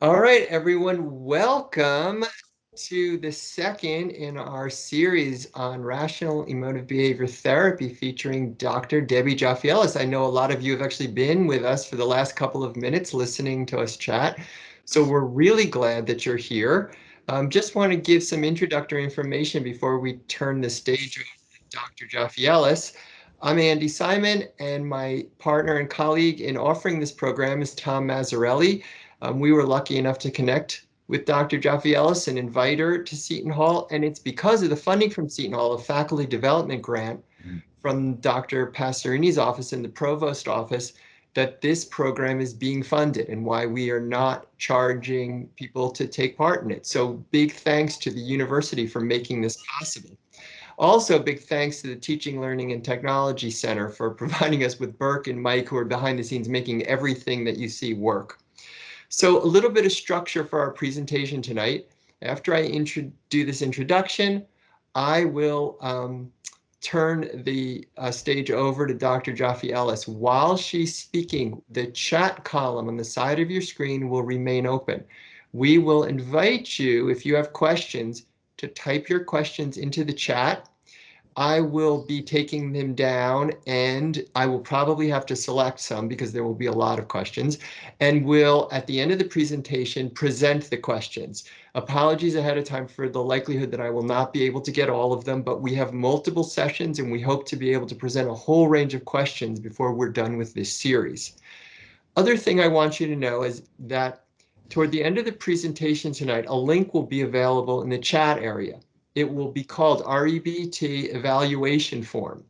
All right, everyone, welcome to the second in our series on rational emotive behavior therapy featuring Dr. Debbie Joffe Ellis. I know a lot of you have actually been with us for the last couple of minutes listening to us chat, so we're really glad that you're here. Just want to give some introductory information before we turn the stage over to Dr. Joffe Ellis. I'm Andy Simon, and my partner and colleague in offering this program is Tom Mazzarelli. We were lucky enough to connect with Dr. Joffe Ellis and invite her to Seton Hall, and it's because of the funding from Seton Hall, a faculty development grant from Dr. Pastorini's office and the provost office, that this program is being funded and why we are not charging people to take part in it. So big thanks to the university for making this possible. Also, big thanks to the Teaching, Learning, and Technology Center for providing us with Burke and Mike, who are behind the scenes making everything that you see work. So a little bit of structure for our presentation tonight. After I do this introduction, I will turn the stage over to Dr. Joffe Ellis. While she's speaking, the chat column on the side of your screen will remain open. We will invite you, if you have questions, to type your questions into the chat. I will be taking them down, and I will probably have to select some because there will be a lot of questions, and will, at the end of the presentation, present the questions. Apologies ahead of time for the likelihood that I will not be able to get all of them, but we have multiple sessions and we hope to be able to present a whole range of questions before we're done with this series. Other thing I want you to know is that toward the end of the presentation tonight, a link will be available in the chat area. It will be called REBT Evaluation Form.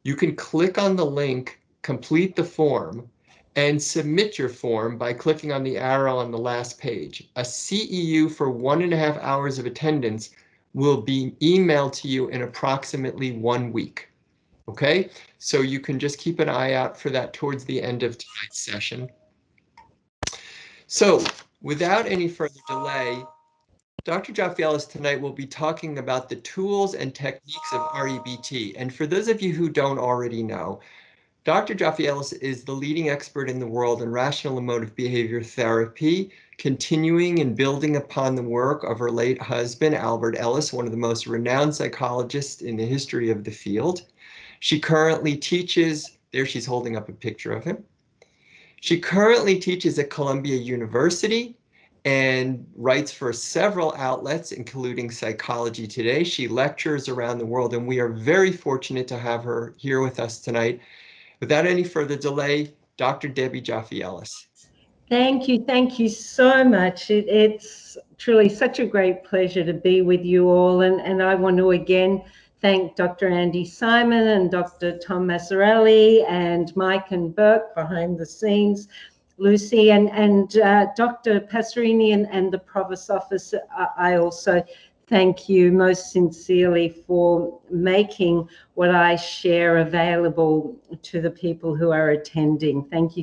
You can click on the link, complete the form, and submit your form by clicking on the arrow on the last page. A CEU for 1.5 hours of attendance will be emailed to you in approximately 1 week. Okay, so you can just keep an eye out for that towards the end of tonight's session. So without any further delay, Dr. Joffe Ellis tonight will be talking about the tools and techniques of REBT. And for those of you who don't already know, Dr. Joffe Ellis is the leading expert in the world in rational emotive behavior therapy, continuing and building upon the work of her late husband, Albert Ellis, one of the most renowned psychologists in the history of the field. She currently teaches, there she's holding up a picture of him. She currently teaches at Columbia University and writes for several outlets, including Psychology Today. She lectures around the world, and we are very fortunate to have her here with us tonight. Without any further delay, Dr. Debbie Joffe Ellis. Thank you so much. It's truly such a great pleasure to be with you all, and I want to again thank Dr. Andy Simon and Dr. Tom Mazzarelli and Mike and Burke behind the scenes, Lucy and Dr. Pastorini and the Provost Office. I also thank you most sincerely for making what I share available to the people who are attending. Thank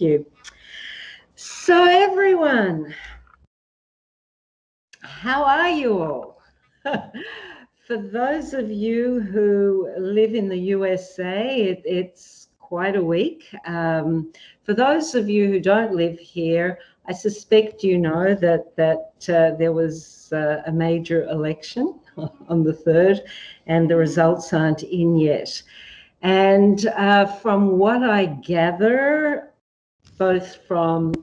you. So everyone, how are you all? For those of you who live in the USA, it's quite a week. For those of you who don't live here, I suspect you know that there was a major election on the 3rd, and the results aren't in yet. And from what I gather, both from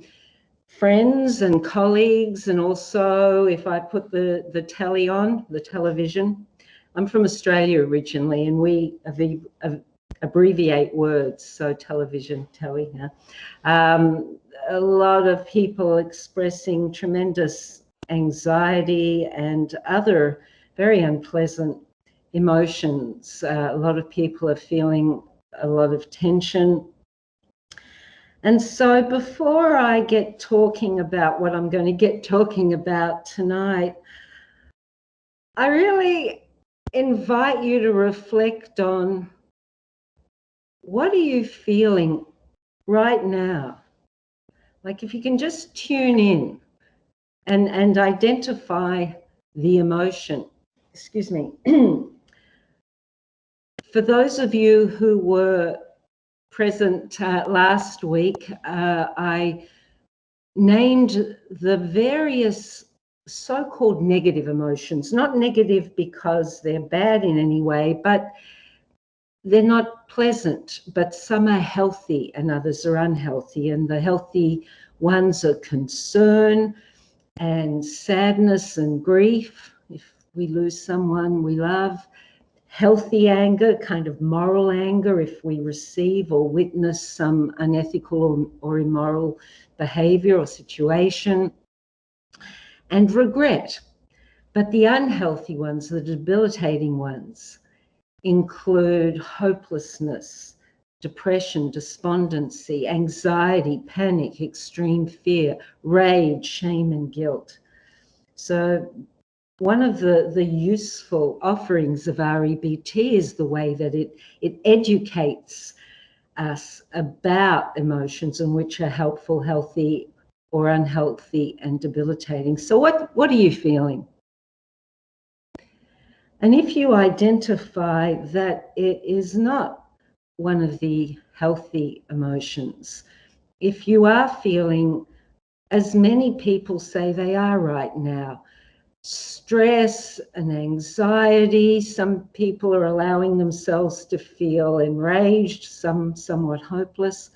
friends and colleagues, and also if I put the telly on, the television. I'm from Australia originally, and we abbreviate words, so television, telly. A lot of people expressing tremendous anxiety and other very unpleasant emotions. A lot of people are feeling a lot of tension. And so before I get talking about what I'm going to get talking about tonight, I really invite you to reflect on, what are you feeling right now? Like, if you can just tune in and identify the emotion. Excuse me. For those of you who were present last week, I named the various so-called negative emotions, not negative because they're bad in any way, but they're not pleasant, but some are healthy and others are unhealthy. And the healthy ones are concern and sadness and grief, if we lose someone we love. Healthy anger, kind of moral anger, if we receive or witness some unethical or immoral behavior or situation. And regret. But the unhealthy ones, the debilitating ones, include hopelessness, depression, despondency, anxiety, panic, extreme fear, rage, shame, and guilt. So one of the useful offerings of REBT is the way that it educates us about emotions and which are helpful, healthy, or unhealthy and debilitating. So what are you feeling? And if you identify that it is not one of the healthy emotions, if you are feeling, as many people say they are right now, stress and anxiety, some people are allowing themselves to feel enraged, some somewhat hopeless,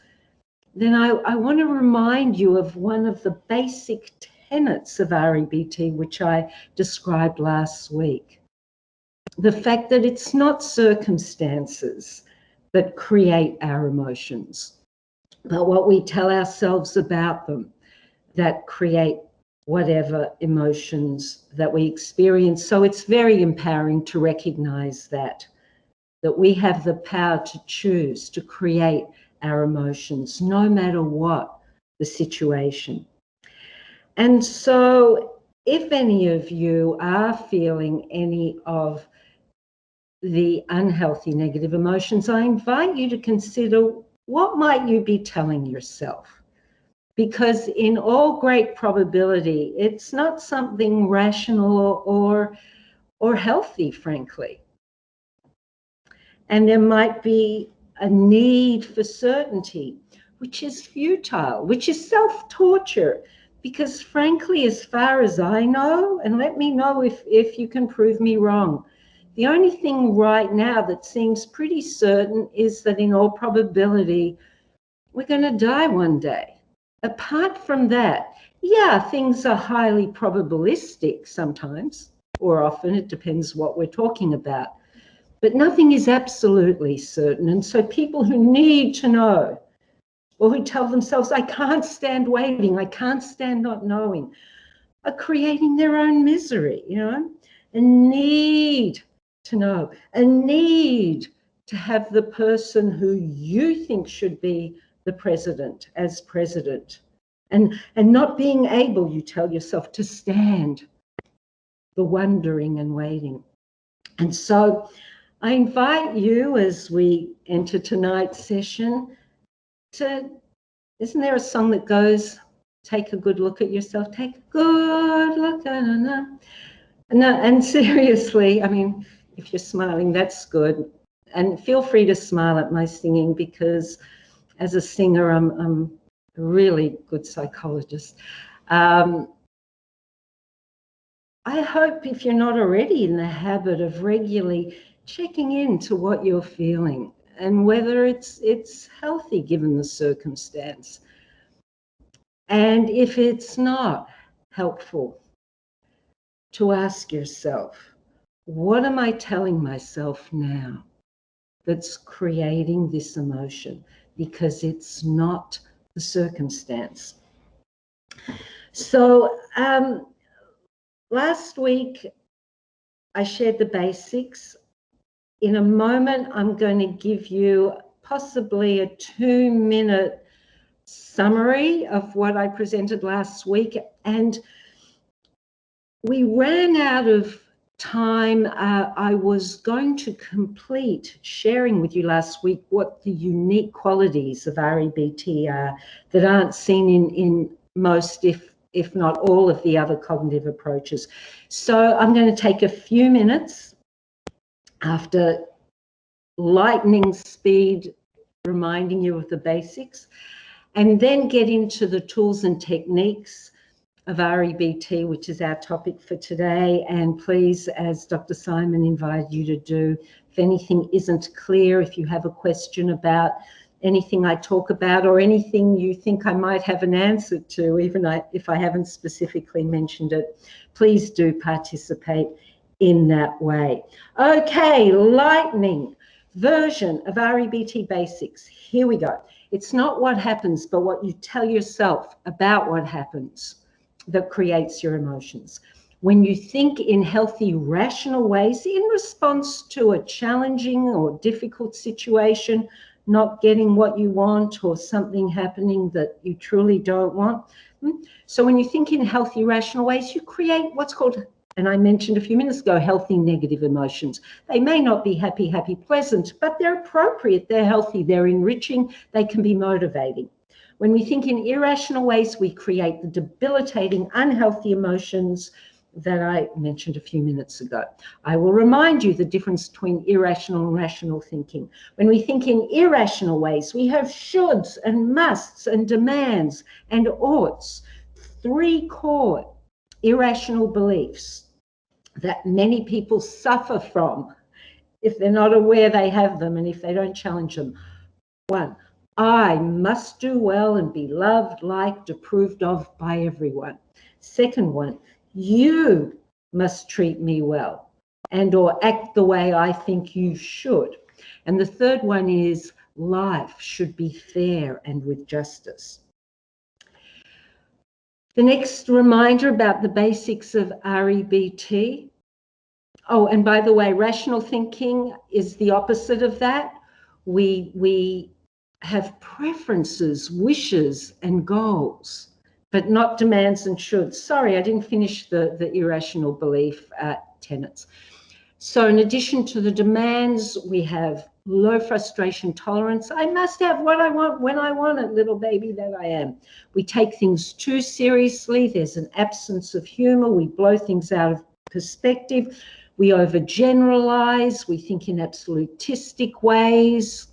then I want to remind you of one of the basic tenets of REBT, which I described last week. The fact that it's not circumstances that create our emotions, but what we tell ourselves about them that create whatever emotions that we experience. So it's very empowering to recognize that we have the power to choose to create our emotions, no matter what the situation. And so if any of you are feeling any of the unhealthy negative emotions, I invite you to consider, what might you be telling yourself? Because in all great probability, it's not something rational or healthy, frankly. And there might be a need for certainty, which is futile, which is self-torture. Because frankly, as far as I know, and let me know if you can prove me wrong, the only thing right now that seems pretty certain is that in all probability, we're going to die one day. Apart from that, yeah, things are highly probabilistic sometimes, or often, it depends what we're talking about. But nothing is absolutely certain. And so people who need to know, or who tell themselves, I can't stand waiting, I can't stand not knowing, are creating their own misery, a need to know, a need to have the person who you think should be the president as president, and not being able, you tell yourself, to stand the wondering and waiting. And so I invite you, as we enter tonight's session, to, isn't there a song that goes, take a good look at yourself, take a good look at it. No, and seriously, I mean, if you're smiling, that's good. And feel free to smile at my singing, because as a singer, I'm a really good psychologist. I hope, if you're not already in the habit of regularly checking into what you're feeling and whether it's healthy given the circumstance. And if it's not helpful, to ask yourself, what am I telling myself now that's creating this emotion? Because it's not the circumstance. So last week, I shared the basics. In a moment, I'm going to give you possibly a 2-minute summary of what I presented last week. And we ran out of time. I was going to complete sharing with you last week what the unique qualities of REBT are that aren't seen in most, if not all, of the other cognitive approaches. So I'm going to take a few minutes after lightning speed reminding you of the basics, and then get into the tools and techniques of REBT, which is our topic for today. And please, as Dr. Simon invited you to do, if anything isn't clear, if you have a question about anything I talk about or anything you think I might have an answer to, even if I haven't specifically mentioned it, please do participate in that way. Okay, lightning version of REBT basics. Here we go. It's not what happens, but what you tell yourself about what happens that creates your emotions. When you think in healthy, rational ways in response to a challenging or difficult situation, not getting what you want or something happening that you truly don't want. So when you think in healthy, rational ways, you create what's called, and I mentioned a few minutes ago, healthy negative emotions. They may not be happy, happy, pleasant, but they're appropriate, they're healthy, they're enriching, they can be motivating. When we think in irrational ways, we create the debilitating, unhealthy emotions that I mentioned a few minutes ago. I will remind you the difference between irrational and rational thinking. When we think in irrational ways, we have shoulds and musts and demands and oughts, three core irrational beliefs that many people suffer from if they're not aware they have them and if they don't challenge them. One, I must do well and be loved, liked, approved of by everyone. Second one, you must treat me well and or act the way I think you should. And the third one is life should be fair and with justice. The next reminder about the basics of REBT. Oh, and by the way, rational thinking is the opposite of that. We have preferences, wishes, and goals, but not demands and shoulds. Sorry, I didn't finish the irrational belief tenets. So in addition to the demands, we have low frustration tolerance. I must have what I want when I want it, little baby that I am. We take things too seriously. There's an absence of humor. We blow things out of perspective. We overgeneralize. We think in absolutistic ways.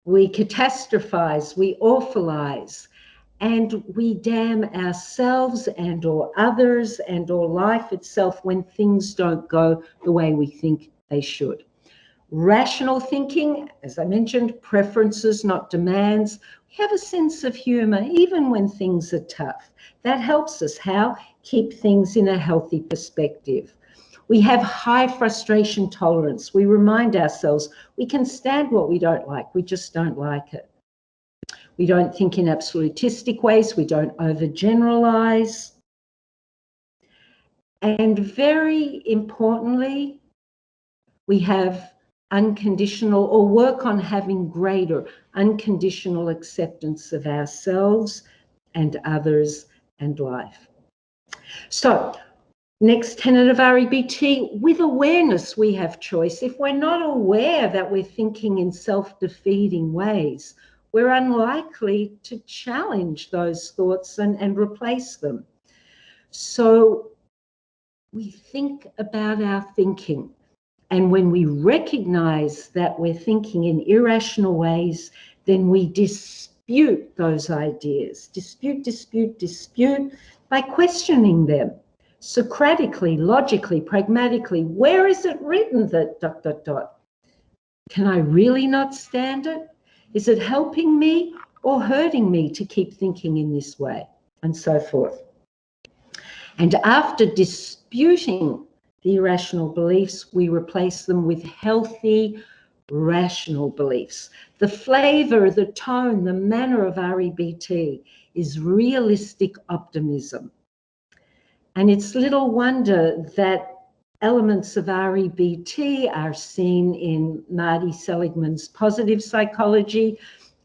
We catastrophize. We awfulize. And we damn ourselves and or others and or life itself when things don't go the way we think they should. Rational thinking, as I mentioned, preferences, not demands. We have a sense of humor even when things are tough. That helps us. How? Keep things in a healthy perspective. We have high frustration tolerance. We remind ourselves we can stand what we don't like. We just don't like it. We don't think in absolutistic ways. We don't overgeneralize. And very importantly, we have unconditional or work on having greater unconditional acceptance of ourselves and others and life. So, next tenet of REBT, with awareness, we have choice. If we're not aware that we're thinking in self-defeating ways, we're unlikely to challenge those thoughts and replace them. So we think about our thinking. And when we recognize that we're thinking in irrational ways, then we dispute those ideas. Dispute by questioning them. Socratically, logically, pragmatically, where is it written that ... Can I really not stand it? Is it helping me or hurting me to keep thinking in this way? And so forth. And after disputing the irrational beliefs, we replace them with healthy, rational beliefs. The flavor, the tone, the manner of REBT is realistic optimism. And it's little wonder that elements of REBT are seen in Marty Seligman's positive psychology,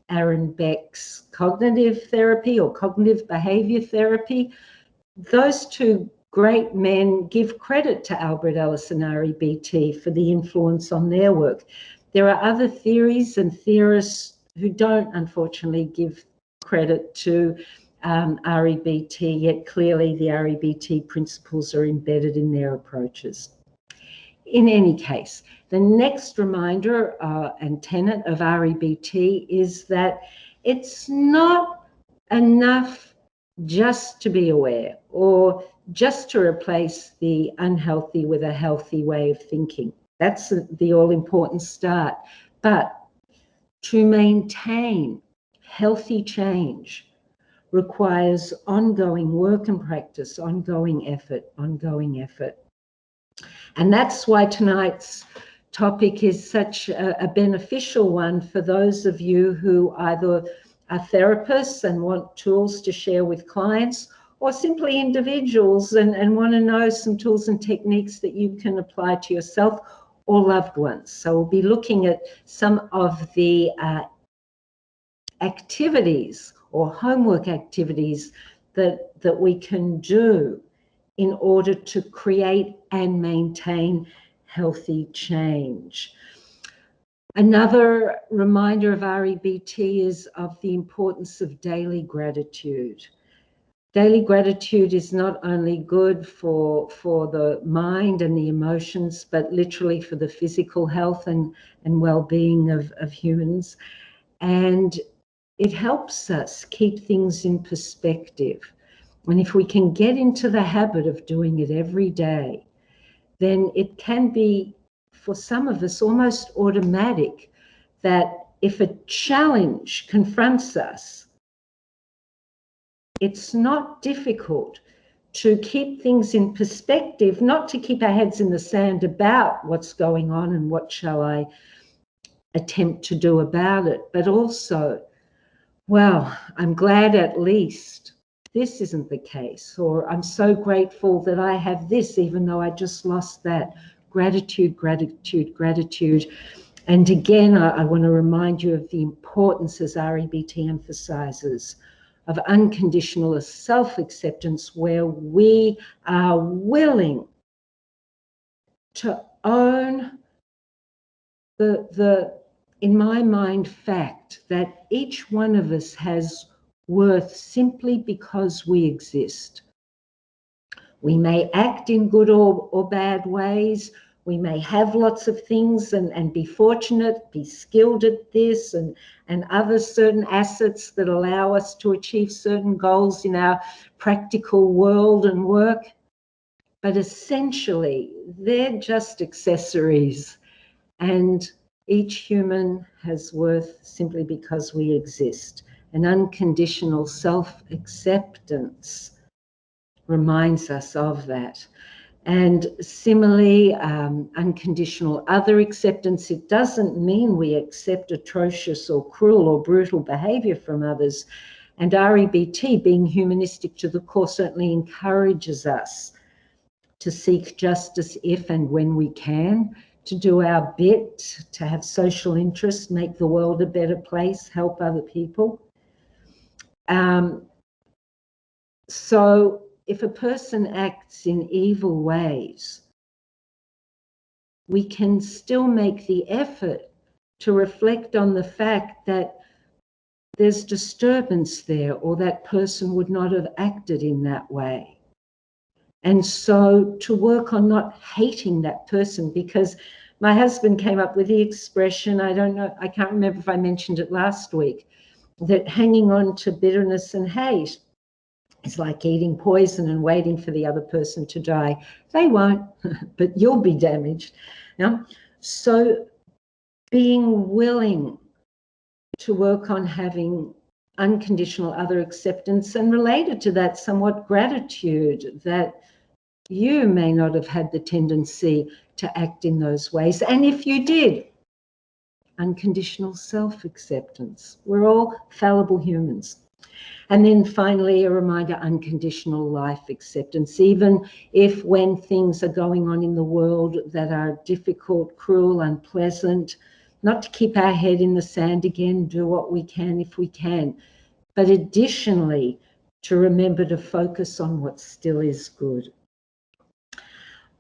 Aaron Beck's cognitive therapy or cognitive behavior therapy. Those two great men give credit to Albert Ellis and REBT for the influence on their work. There are other theories and theorists who don't, unfortunately, give credit to REBT, yet clearly the REBT principles are embedded in their approaches. In any case, the next reminder and tenet of REBT is that it's not enough just to be aware or just to replace the unhealthy with a healthy way of thinking. That's the all-important start. But to maintain healthy change requires ongoing work and practice, ongoing effort, ongoing effort. And that's why tonight's topic is such a beneficial one for those of you who either are therapists and want tools to share with clients, or simply individuals and want to know some tools and techniques that you can apply to yourself or loved ones. So we'll be looking at some of the activities or homework activities that we can do in order to create and maintain healthy change. Another reminder of REBT is of the importance of daily gratitude. Daily gratitude is not only good for the mind and the emotions, but literally for the physical health and well-being of humans. And it helps us keep things in perspective. And if we can get into the habit of doing it every day, then it can be, for some of us, almost automatic that if a challenge confronts us, it's not difficult to keep things in perspective, not to keep our heads in the sand about what's going on and what shall I attempt to do about it, but also, well, I'm glad at least this isn't the case, or I'm so grateful that I have this, even though I just lost that. Gratitude, gratitude, gratitude. And again, I want to remind you of the importance, as REBT emphasizes, of unconditional self-acceptance, where we are willing to own the in my mind, fact that each one of us has worth simply because we exist. We may act in good or bad ways. We may have lots of things and be fortunate, be skilled at this and other certain assets that allow us to achieve certain goals in our practical world and work. But essentially, they're just accessories. And each human has worth simply because we exist. And unconditional self-acceptance reminds us of that. And similarly, unconditional other acceptance, it doesn't mean we accept atrocious or cruel or brutal behavior from others. And REBT, being humanistic to the core, certainly encourages us to seek justice if and when we can, to do our bit, to have social interest, make the world a better place, help other people. So if a person acts in evil ways, we can still make the effort to reflect on the fact that there's disturbance there, or that person would not have acted in that way. And so to work on not hating that person, because my husband came up with the expression, I don't know, I can't remember if I mentioned it last week, that hanging on to bitterness and hate is like eating poison and waiting for the other person to die. They won't, but you'll be damaged. Now, so being willing to work on having unconditional other acceptance, and related to that somewhat gratitude that you may not have had the tendency to act in those ways. And if you did, unconditional self-acceptance. We're all fallible humans. And then finally, a reminder, unconditional life acceptance, even if when things are going on in the world that are difficult, cruel, unpleasant, not to keep our head in the sand again, do what we can if we can, but additionally, to remember to focus on what still is good.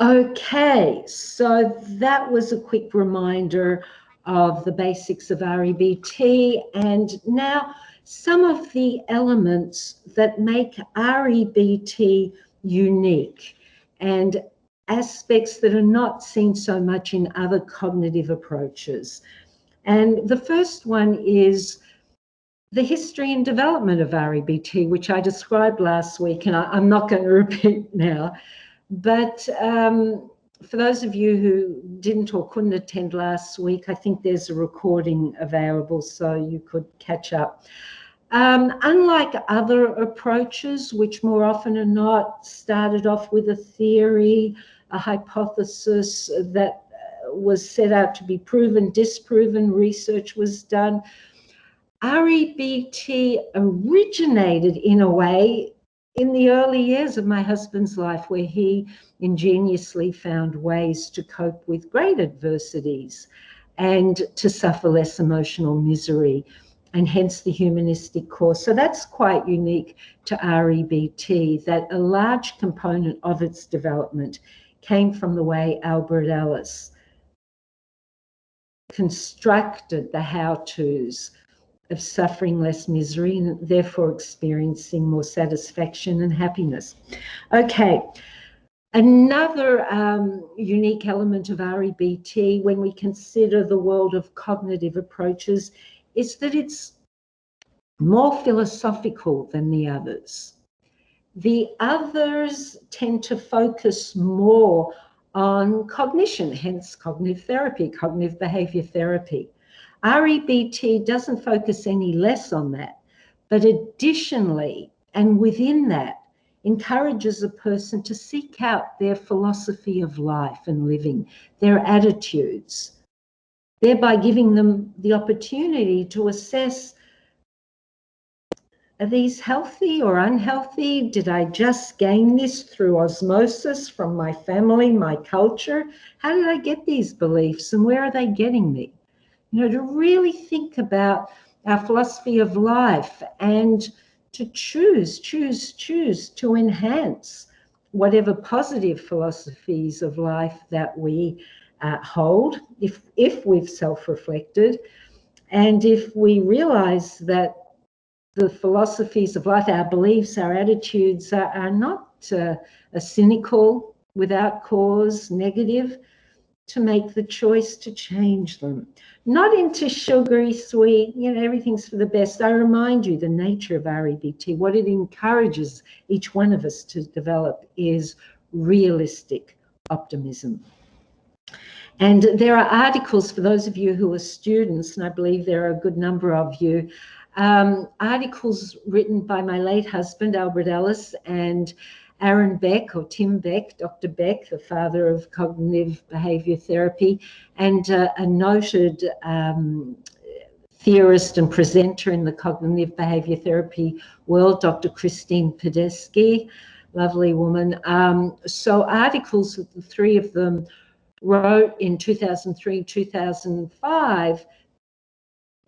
Okay, so that was a quick reminder of the basics of REBT, and now some of the elements that make REBT unique and aspects that are not seen so much in other cognitive approaches. And the first one is the history and development of REBT, which I described last week, and I'm not going to repeat now. But for those of you who didn't or couldn't attend last week, I think there's a recording available so you could catch up. Unlike other approaches, which more often than not started off with a theory, a hypothesis that was set out to be proven, disproven, research was done, REBT originated in a way in the early years of my husband's life, where he ingeniously found ways to cope with great adversities and to suffer less emotional misery, and hence the humanistic course. So that's quite unique to REBT, that a large component of its development came from the way Albert Ellis constructed the how-tos of suffering less misery and therefore experiencing more satisfaction and happiness. Okay, another unique element of REBT when we consider the world of cognitive approaches is that it's more philosophical than the others. The others tend to focus more on cognition, hence cognitive therapy, cognitive behavior therapy. REBT doesn't focus any less on that, but additionally, and within that, encourages a person to seek out their philosophy of life and living, their attitudes, thereby giving them the opportunity to assess, are these healthy or unhealthy? Did I just gain this through osmosis from my family, my culture? How did I get these beliefs and where are they getting me? You know, to really think about our philosophy of life and to choose to enhance whatever positive philosophies of life that we hold, if we've self-reflected, and if we realize that the philosophies of life, our beliefs, our attitudes are not cynical, without cause, negative, to make the choice to change them. Not into sugary, sweet, you know, everything's for the best. I remind you the nature of REBT, what it encourages each one of us to develop is realistic optimism. And there are articles for those of you who are students, and I believe there are a good number of you, articles written by my late husband, Albert Ellis, and Aaron Beck, or Tim Beck, Dr. Beck, the father of cognitive behavior therapy, and a noted theorist and presenter in the cognitive behavior therapy world, Dr. Christine Podesky, lovely woman. So articles that the three of them wrote in 2003, 2005,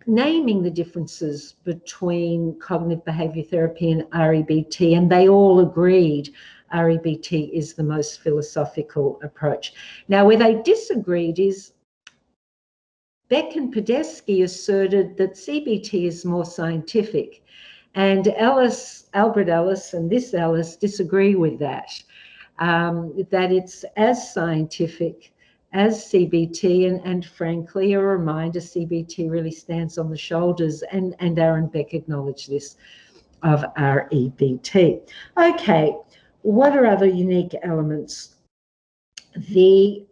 naming the differences between cognitive behavior therapy and REBT, and they all agreed REBT is the most philosophical approach. Now, where they disagreed is Beck and Podesky asserted that CBT is more scientific, and Albert Ellis and this Ellis disagree with that, that it's as scientific as CBT, and frankly, a reminder, CBT really stands on the shoulders, and Aaron Beck acknowledged this, of REBT. Okay, what are other unique elements? The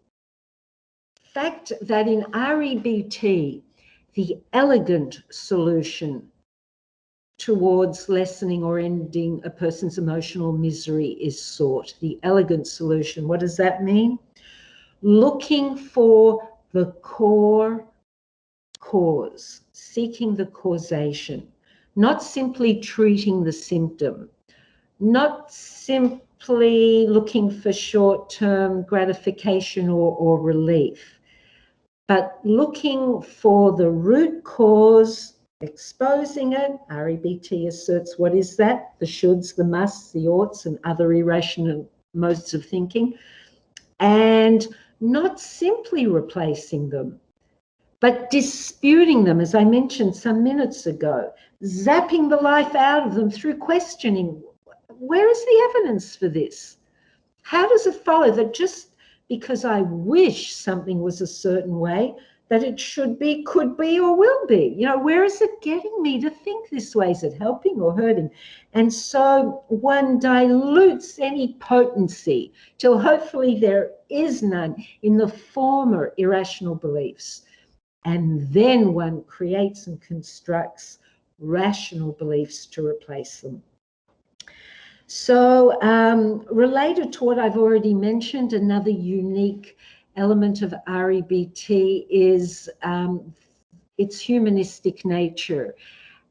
fact that in REBT, the elegant solution towards lessening or ending a person's emotional misery is sought. The elegant solution, what does that mean? Looking for the core cause, seeking the causation, not simply treating the symptom, not simply looking for short-term gratification or relief, but looking for the root cause, exposing it. REBT asserts, what is that? The shoulds, the musts, the oughts, and other irrational modes of thinking, and not simply replacing them, but disputing them, as I mentioned some minutes ago, zapping the life out of them through questioning. Where is the evidence for this? How does it follow that just because I wish something was a certain way that it should be, could be, or will be. You know, where is it getting me to think this way? Is it helping or hurting? And so one dilutes any potency till hopefully there is none in the former irrational beliefs. And then one creates and constructs rational beliefs to replace them. So related to what I've already mentioned, another unique element of REBT is its humanistic nature.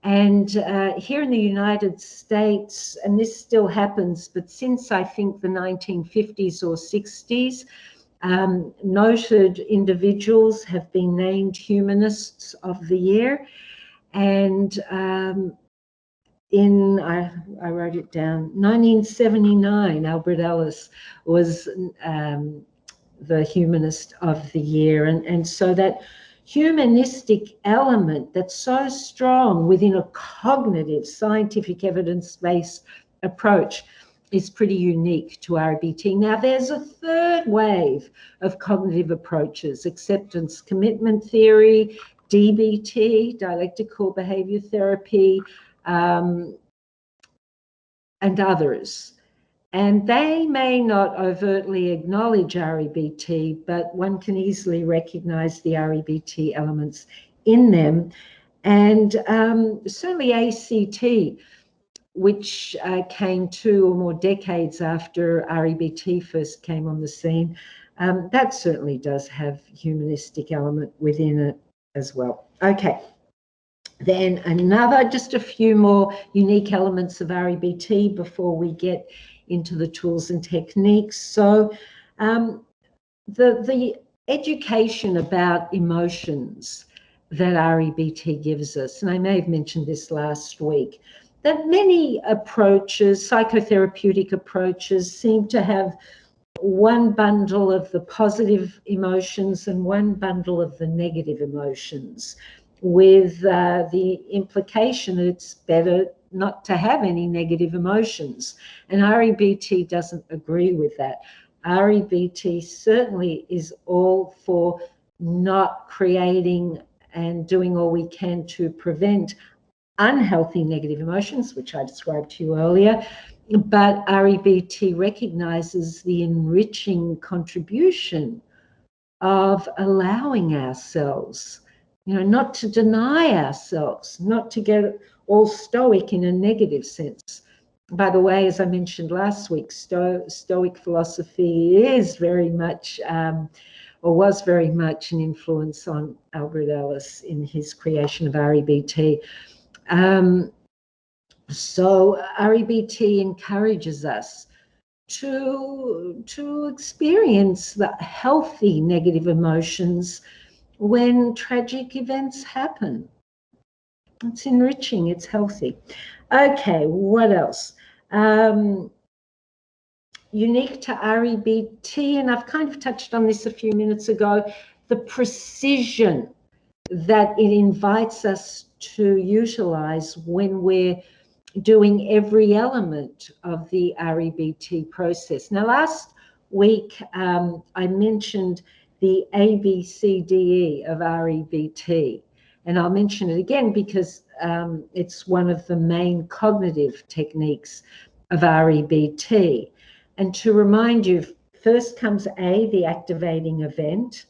And here in the United States, and this still happens, but since I think the 1950s or 60s, noted individuals have been named Humanists of the Year. And I wrote it down, 1979, Albert Ellis was the Humanist of the Year. And so that humanistic element that's so strong within a cognitive, scientific, evidence-based approach is pretty unique to REBT. Now, there's a third wave of cognitive approaches: acceptance commitment theory, DBT, dialectical behavior therapy, and others. And they may not overtly acknowledge REBT, but one can easily recognize the REBT elements in them. And certainly ACT, which came 2 or more decades after REBT first came on the scene, that certainly does have humanistic element within it as well. Okay. Then just a few more unique elements of REBT before we get into the tools and techniques. So the education about emotions that REBT gives us, and I may have mentioned this last week, that many approaches, psychotherapeutic approaches, seem to have one bundle of the positive emotions and one bundle of the negative emotions, with the implication that it's better not to have any negative emotions. And REBT doesn't agree with that. REBT certainly is all for not creating and doing all we can to prevent unhealthy negative emotions, which I described to you earlier. But REBT recognizes the enriching contribution of allowing ourselves, not to deny ourselves, not to get all stoic in a negative sense. By the way, as I mentioned last week, Stoic philosophy is very much, or was very much, an influence on Albert Ellis in his creation of REBT. So REBT encourages us to experience the healthy negative emotions when tragic events happen. It's enriching, it's healthy. Okay, what else? Unique to REBT, and I've kind of touched on this a few minutes ago, the precision that it invites us to utilize when we're doing every element of the REBT process. Now, last week, I mentioned the ABCDE of REBT, and I'll mention it again because it's one of the main cognitive techniques of REBT. And to remind you, first comes A, the activating event.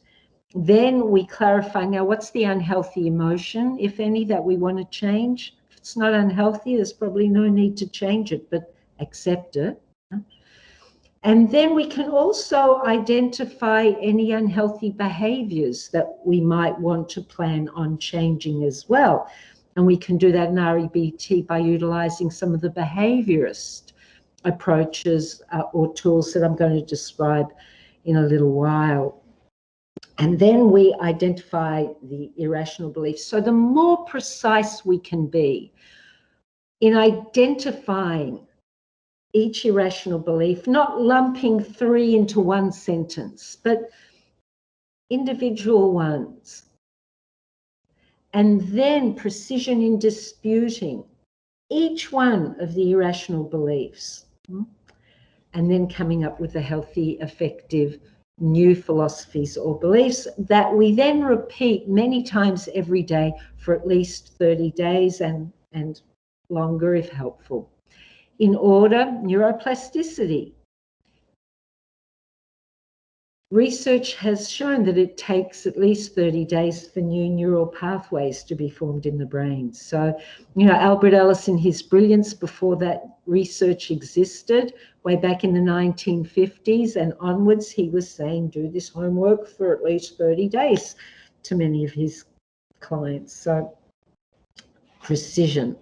Then we clarify, now what's the unhealthy emotion, if any, that we want to change? If it's not unhealthy, there's probably no need to change it, but accept it. And then we can also identify any unhealthy behaviors that we might want to plan on changing as well. And we can do that in REBT by utilizing some of the behaviorist approaches or tools that I'm going to describe in a little while. And then we identify the irrational beliefs. So the more precise we can be in identifying each irrational belief, not lumping 3 into one sentence, but individual ones. And then precision in disputing each one of the irrational beliefs. And then coming up with a healthy, effective new philosophies or beliefs that we then repeat many times every day for at least 30 days and longer if helpful. In order, neuroplasticity. Research has shown that it takes at least 30 days for new neural pathways to be formed in the brain. So, Albert Ellis, in his brilliance, before that research existed, way back in the 1950s and onwards, he was saying, do this homework for at least 30 days to many of his clients. So, precision.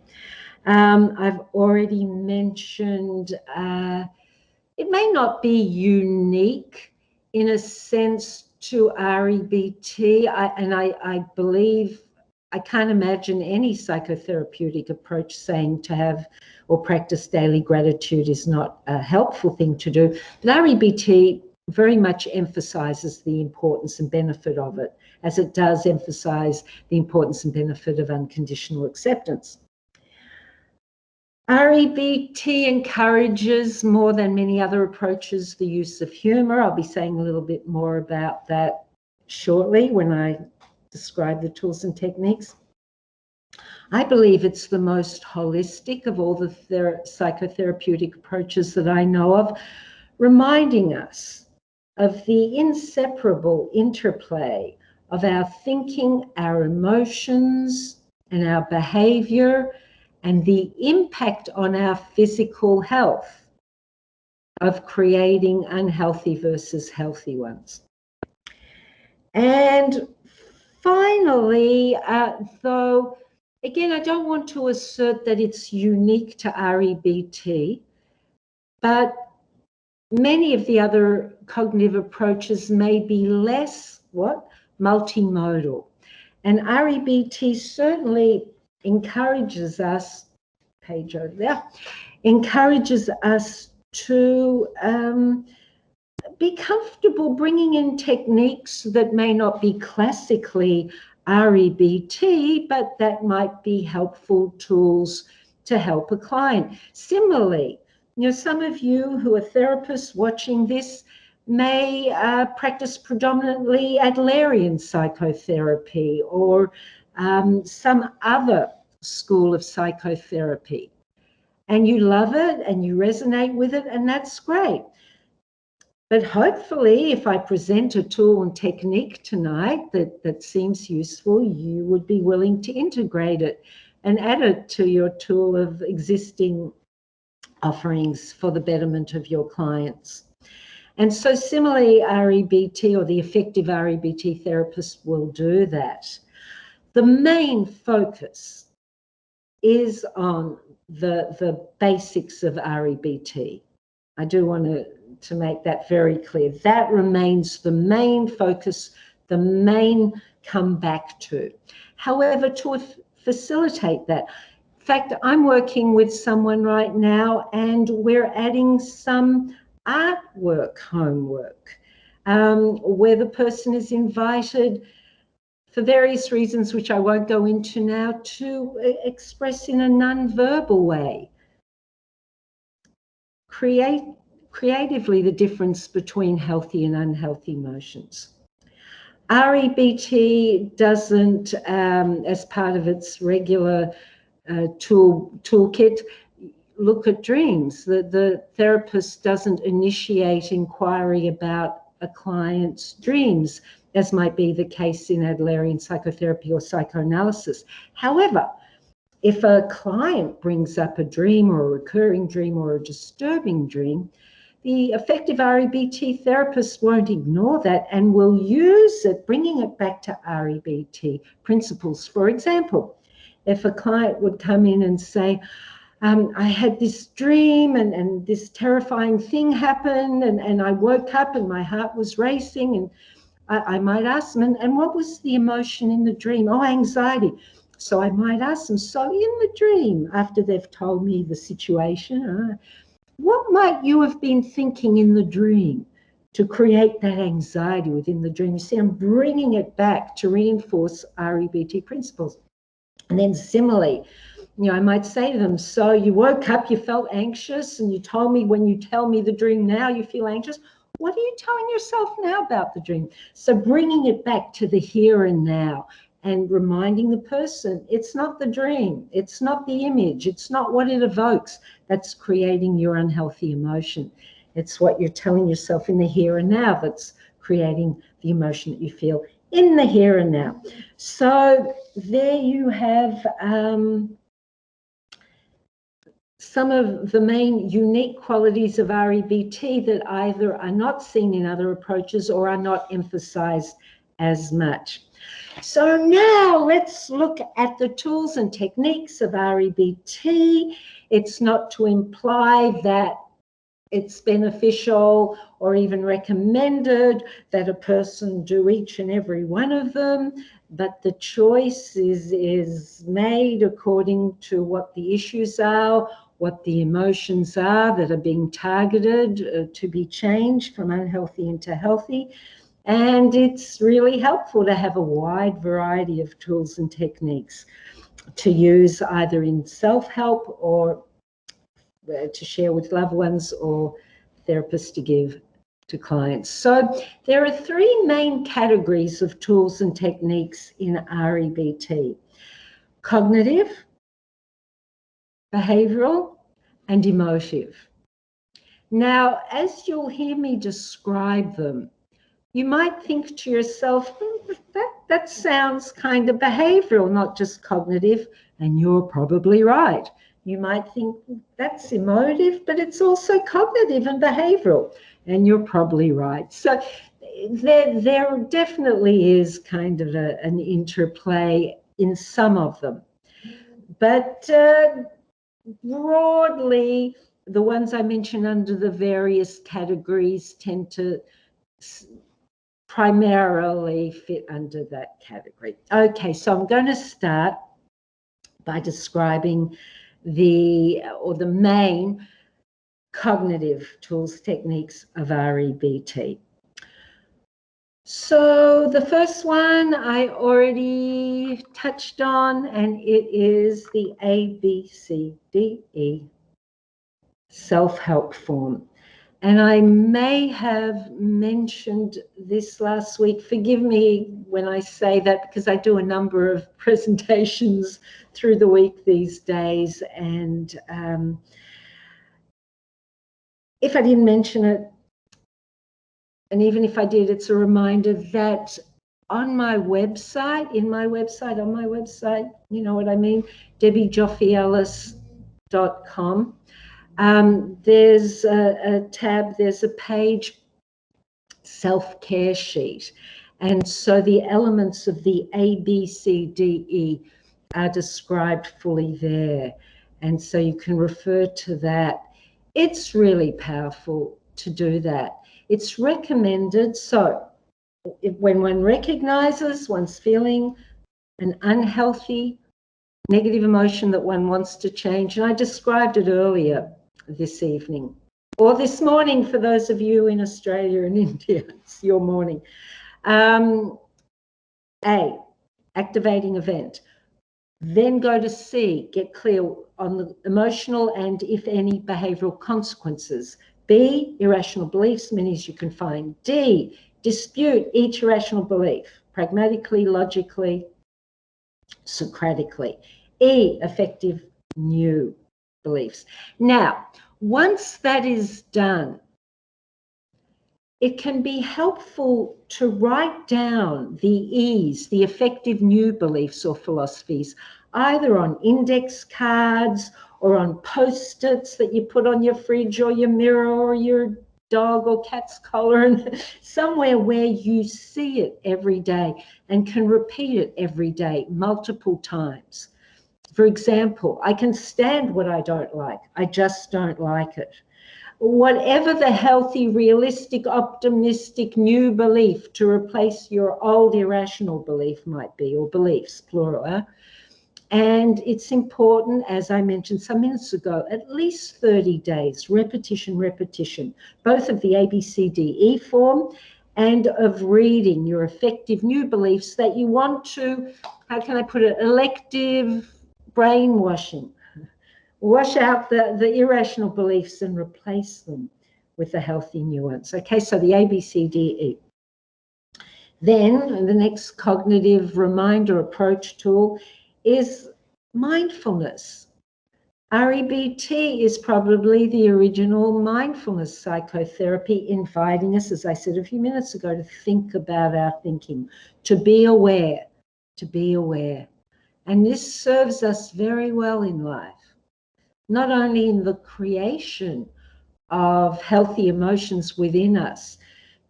I've already mentioned it may not be unique in a sense to REBT, I believe, I can't imagine any psychotherapeutic approach saying to have or practice daily gratitude is not a helpful thing to do. But REBT very much emphasizes the importance and benefit of it, as it does emphasize the importance and benefit of unconditional acceptance. REBT encourages, more than many other approaches, the use of humor. I'll be saying a little bit more about that shortly when I describe the tools and techniques. I believe it's the most holistic of all the psychotherapeutic approaches that I know of, reminding us of the inseparable interplay of our thinking, our emotions, and our behavior, and the impact on our physical health of creating unhealthy versus healthy ones. And finally, though, again, I don't want to assert that it's unique to REBT, but many of the other cognitive approaches may be less, multimodal. And REBT certainly encourages us, page over there, encourages us to be comfortable bringing in techniques that may not be classically REBT, but that might be helpful tools to help a client. Similarly, some of you who are therapists watching this may practice predominantly Adlerian psychotherapy or some other school of psychotherapy. And you love it and you resonate with it, and that's great. But hopefully, if I present a tool and technique tonight that seems useful, you would be willing to integrate it and add it to your tool of existing offerings for the betterment of your clients. And so similarly, REBT or the effective REBT therapist will do that. The main focus is on the basics of REBT. I do want to make that very clear. That remains the main focus, the main come back to. However, to facilitate that, in fact, I'm working with someone right now and we're adding some artwork homework where the person is invited, for various reasons which I won't go into now, to express in a non-verbal way, creatively the difference between healthy and unhealthy emotions. REBT doesn't, as part of its regular toolkit, look at dreams. The therapist doesn't initiate inquiry about a client's dreams, as might be the case in Adlerian psychotherapy or psychoanalysis. However, if a client brings up a dream or a recurring dream or a disturbing dream, the effective REBT therapist won't ignore that and will use it, bringing it back to REBT principles. For example, if a client would come in and say, I had this dream and this terrifying thing happened and I woke up and my heart was racing, and I might ask them, and what was the emotion in the dream? Oh, anxiety. So I might ask them, so in the dream, after they've told me the situation, what might you have been thinking in the dream to create that anxiety within the dream? You see, I'm bringing it back to reinforce REBT principles. And then similarly, I might say to them, so you woke up, you felt anxious, and you told me when you tell me the dream now, you feel anxious. What are you telling yourself now about the dream? So bringing it back to the here and now and reminding the person, it's not the dream, it's not the image, it's not what it evokes that's creating your unhealthy emotion. It's what you're telling yourself in the here and now that's creating the emotion that you feel in the here and now. So there you have some of the main unique qualities of REBT that either are not seen in other approaches or are not emphasized as much. So now let's look at the tools and techniques of REBT. It's not to imply that it's beneficial or even recommended that a person do each and every one of them, but the choice is made according to what the issues are, what the emotions are that are being targeted to be changed from unhealthy into healthy. And it's really helpful to have a wide variety of tools and techniques to use either in self-help or to share with loved ones or therapists to give to clients. So there are three main categories of tools and techniques in REBT: cognitive, behavioral, and emotive. Now, as you'll hear me describe them, you might think to yourself, that sounds kind of behavioral, not just cognitive, and you're probably right. You might think that's emotive, but it's also cognitive and behavioral, and you're probably right. So there definitely is kind of an interplay in some of them. But broadly, the ones I mentioned under the various categories tend to primarily fit under that category. Okay, so I'm going to start by describing the main cognitive tools, techniques of REBT. So the first one I already touched on, and it is the ABCDE self-help form. And I may have mentioned this last week. Forgive me when I say that, because I do a number of presentations through the week these days. And if I didn't mention it, and even if I did, it's a reminder that on my website, you know what I mean, debbiejoffellis.com. There's a tab, there's a page, self-care sheet. And so the elements of the ABCDE are described fully there. And so you can refer to that. It's really powerful to do that. It's recommended. So when one recognizes one's feeling an unhealthy, negative emotion that one wants to change, and I described it earlier this evening, or this morning for those of you in Australia and India, it's your morning. A, activating event. Then go to C, get clear on the emotional and, if any, behavioral consequences. B, irrational beliefs, many as you can find. D, dispute each irrational belief, pragmatically, logically, Socratically. E, effective new beliefs. Now, once that is done, it can be helpful to write down the E's, the effective new beliefs or philosophies, either on index cards or on post-its that you put on your fridge or your mirror or your dog or cat's collar, and somewhere where you see it every day and can repeat it every day multiple times. For example, I can stand what I don't like. I just don't like it. Whatever the healthy, realistic, optimistic new belief to replace your old irrational belief might be, or beliefs, plural. And it's important, as I mentioned some minutes ago, at least 30 days, repetition, both of the ABCDE form and of reading your effective new beliefs that you want to, how can I put it, elective brainwashing. Wash out the irrational beliefs and replace them with a healthy nuance. Okay, so the ABCDE. Then the next cognitive reminder approach tool is mindfulness. REBT is probably the original mindfulness psychotherapy, inviting us, as I said a few minutes ago, to think about our thinking, to be aware, to be aware. And this serves us very well in life, not only in the creation of healthy emotions within us,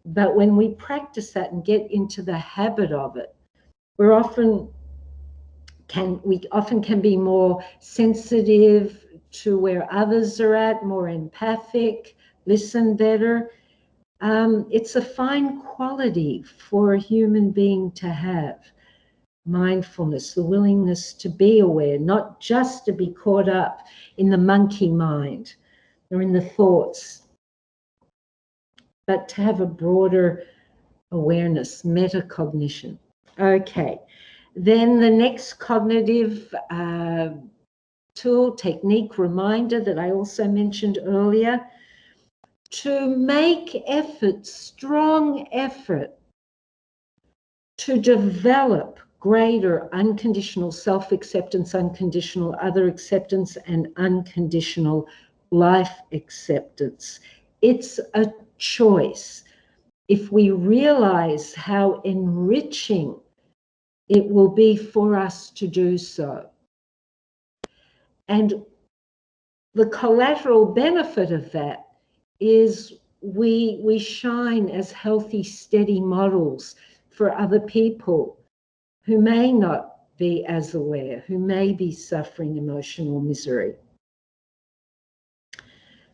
but when we practice that and get into the habit of it, we often can be more sensitive to where others are at, more empathic, listen better. It's a fine quality for a human being to have. Mindfulness, the willingness to be aware, not just to be caught up in the monkey mind or in the thoughts, but to have a broader awareness, metacognition. Okay, then the next cognitive tool, technique, reminder that I also mentioned earlier, to make effort, strong effort, to develop greater unconditional self-acceptance, unconditional other acceptance, and unconditional life acceptance. It's a choice. If we realize how enriching it will be for us to do so. And the collateral benefit of that is we shine as healthy, steady models for other people who may not be as aware, who may be suffering emotional misery.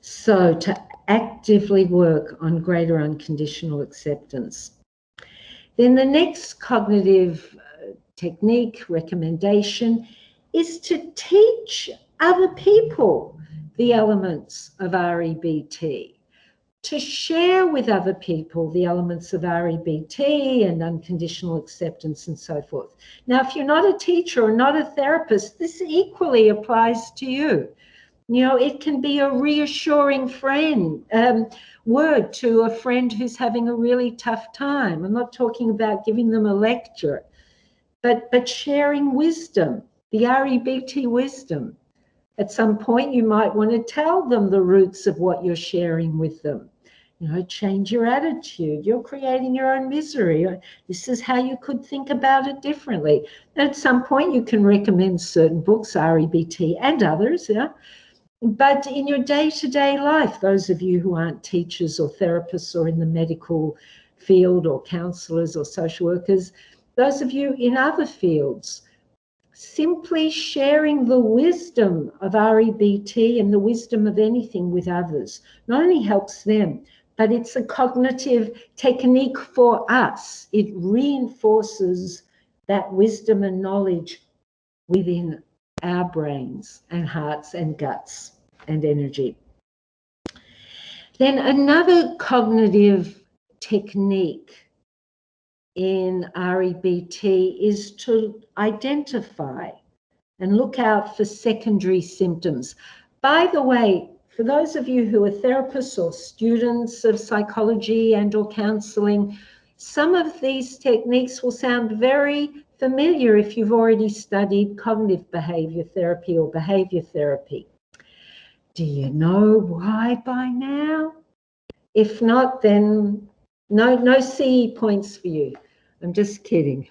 So to actively work on greater unconditional acceptance. Then the next cognitive technique, recommendation, is to teach other people the elements of REBT, to share with other people the elements of REBT and unconditional acceptance and so forth. Now, if you're not a teacher or not a therapist, this equally applies to you. You know, it can be a reassuring word to a friend who's having a really tough time. I'm not talking about giving them a lecture, but sharing wisdom, the REBT wisdom. At some point, you might want to tell them the roots of what you're sharing with them. You know, change your attitude. You're creating your own misery. This is how you could think about it differently. And at some point, you can recommend certain books, REBT and others, yeah. But in your day-to-day life, those of you who aren't teachers or therapists or in the medical field or counselors or social workers, those of you in other fields, simply sharing the wisdom of REBT and the wisdom of anything with others not only helps them, but it's a cognitive technique for us. It reinforces that wisdom and knowledge within our brains and hearts and guts and energy. Then another cognitive technique in REBT is to identify and look out for secondary symptoms. By the way, for those of you who are therapists or students of psychology and or counseling, some of these techniques will sound very familiar if you've already studied cognitive behavior therapy or behavior therapy. Do you know why by now? If not, then no CE points for you. I'm just kidding.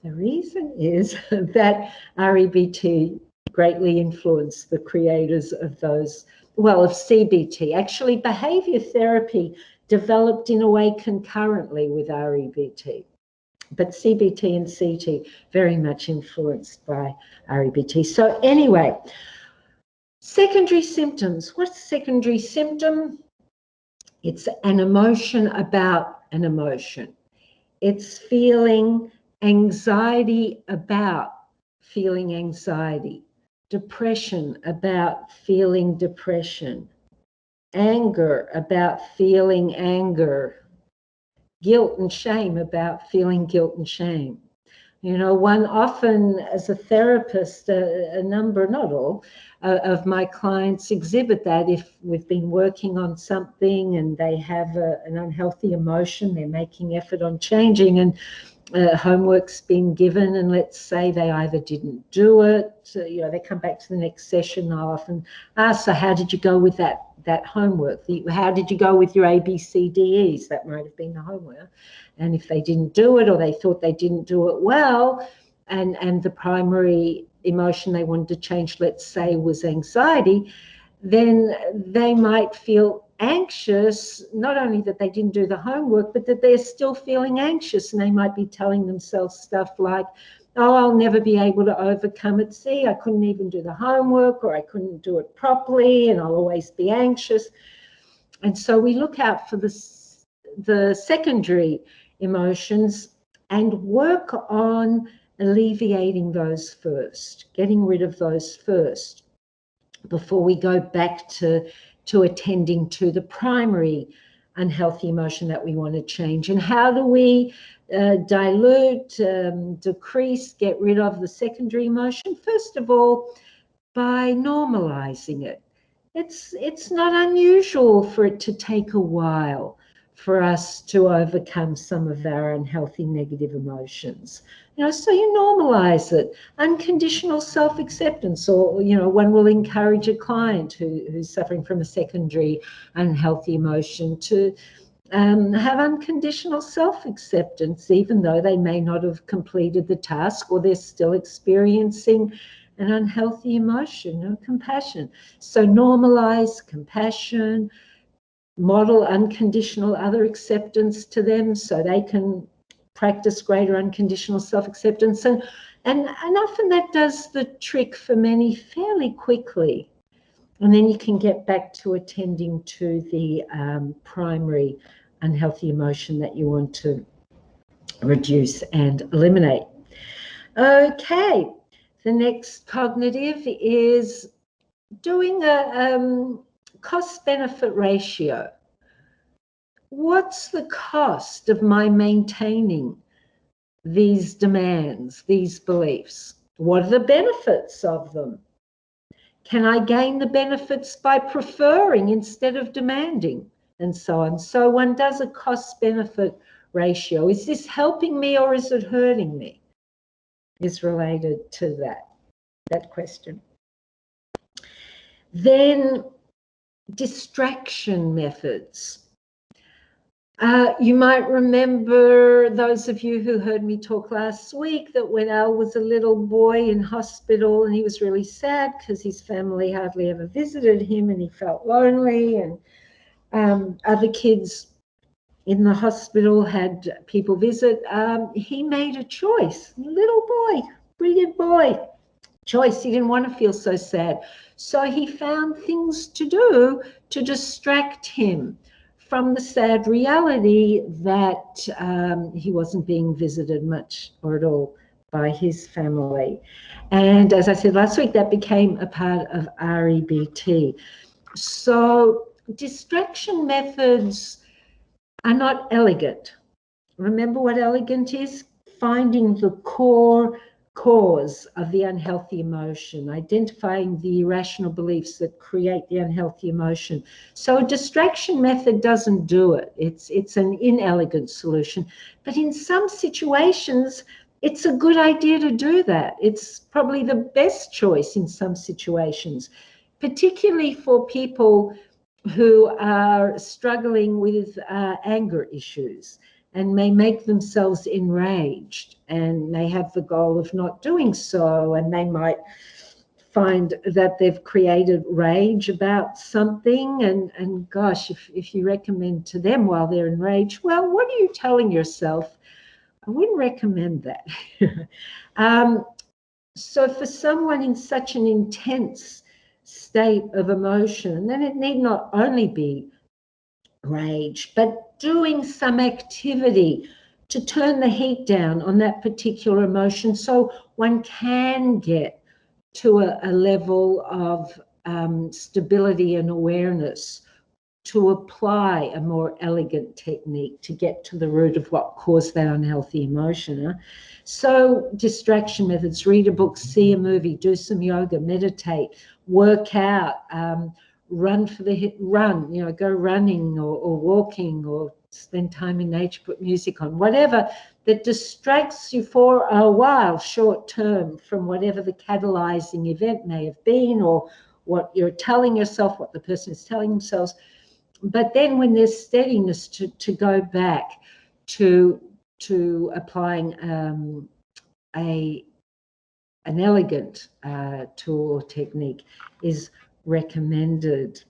The reason is that REBT greatly influenced the creators of those, well, of CBT. Actually, behavior therapy developed in a way concurrently with REBT. But CBT and CT very much influenced by REBT. So anyway, secondary symptoms. What's a secondary symptom? It's an emotion about an emotion. It's feeling anxiety about feeling anxiety, depression about feeling depression, anger about feeling anger, guilt and shame about feeling guilt and shame. You know, one often, as a therapist, a number, not all, of my clients exhibit that if we've been working on something and they have an unhealthy emotion, they're making effort on changing, and homework's been given, and let's say they either didn't do it, you know, they come back to the next session, I'll often ask, so how did you go with that homework? How did you go with your ABCDEs? That might have been the homework. And if they didn't do it, or they thought they didn't do it well, and the primary emotion they wanted to change, let's say, was anxiety, then they might feel anxious, not only that they didn't do the homework, but that they're still feeling anxious. And they might be telling themselves stuff like, oh, I'll never be able to overcome it. See, I couldn't even do the homework, or I couldn't do it properly, and I'll always be anxious. And so we look out for the secondary emotions and work on alleviating those first, getting rid of those first, before we go back to attending to the primary unhealthy emotion that we want to change. And how do we dilute, decrease, get rid of the secondary emotion? First of all, by normalizing it. It's not unusual for it to take a while for us to overcome some of our unhealthy negative emotions. You know, so you normalize it. Unconditional self-acceptance, or, you know, one will encourage a client who's suffering from a secondary unhealthy emotion to have unconditional self-acceptance, even though they may not have completed the task, or they're still experiencing an unhealthy emotion, or compassion. So normalize compassion, model unconditional other acceptance to them so they can practice greater unconditional self-acceptance. And often that does the trick for many fairly quickly. And then you can get back to attending to the primary unhealthy emotion that you want to reduce and eliminate. Okay, the next cognitive is doing a cost-benefit ratio. What's the cost of my maintaining these demands, these beliefs? What are the benefits of them? Can I gain the benefits by preferring instead of demanding? And so on. So one does a cost-benefit ratio. Is this helping me, or is it hurting me? Is related to that question. Then distraction methods. You might remember, those of you who heard me talk last week, that when Al was a little boy in hospital, and he was really sad because his family hardly ever visited him, and he felt lonely, and other kids in the hospital had people visit, he made a choice. Little boy, brilliant boy, choice. He didn't want to feel so sad. So he found things to do to distract him from the sad reality that he wasn't being visited much or at all by his family. And as I said last week, that became a part of REBT. So distraction methods are not elegant. Remember what elegant is? Finding the core cause of the unhealthy emotion, identifying the irrational beliefs that create the unhealthy emotion. So a distraction method doesn't do it. It's an inelegant solution. But in some situations, it's a good idea to do that. It's probably the best choice in some situations, particularly for people who are struggling with anger issues and may make themselves enraged, and may have the goal of not doing so, and they might find that they've created rage about something, and gosh, if you recommend to them while they're enraged, well, what are you telling yourself? I wouldn't recommend that. So for someone in such an intense state of emotion, then it need not only be rage, but doing some activity to turn the heat down on that particular emotion, so one can get to a level of stability and awareness to apply a more elegant technique to get to the root of what caused that unhealthy emotion. Huh? So distraction methods: read a book, see a movie, do some yoga, meditate, work out, run for the hit, run, go running or walking, or spend time in nature, put music on, whatever that distracts you for a while, short term, from whatever the catalyzing event may have been, or what you're telling yourself, what the person is telling themselves. But then when there's steadiness, to go back to applying an elegant tool or technique is recommended.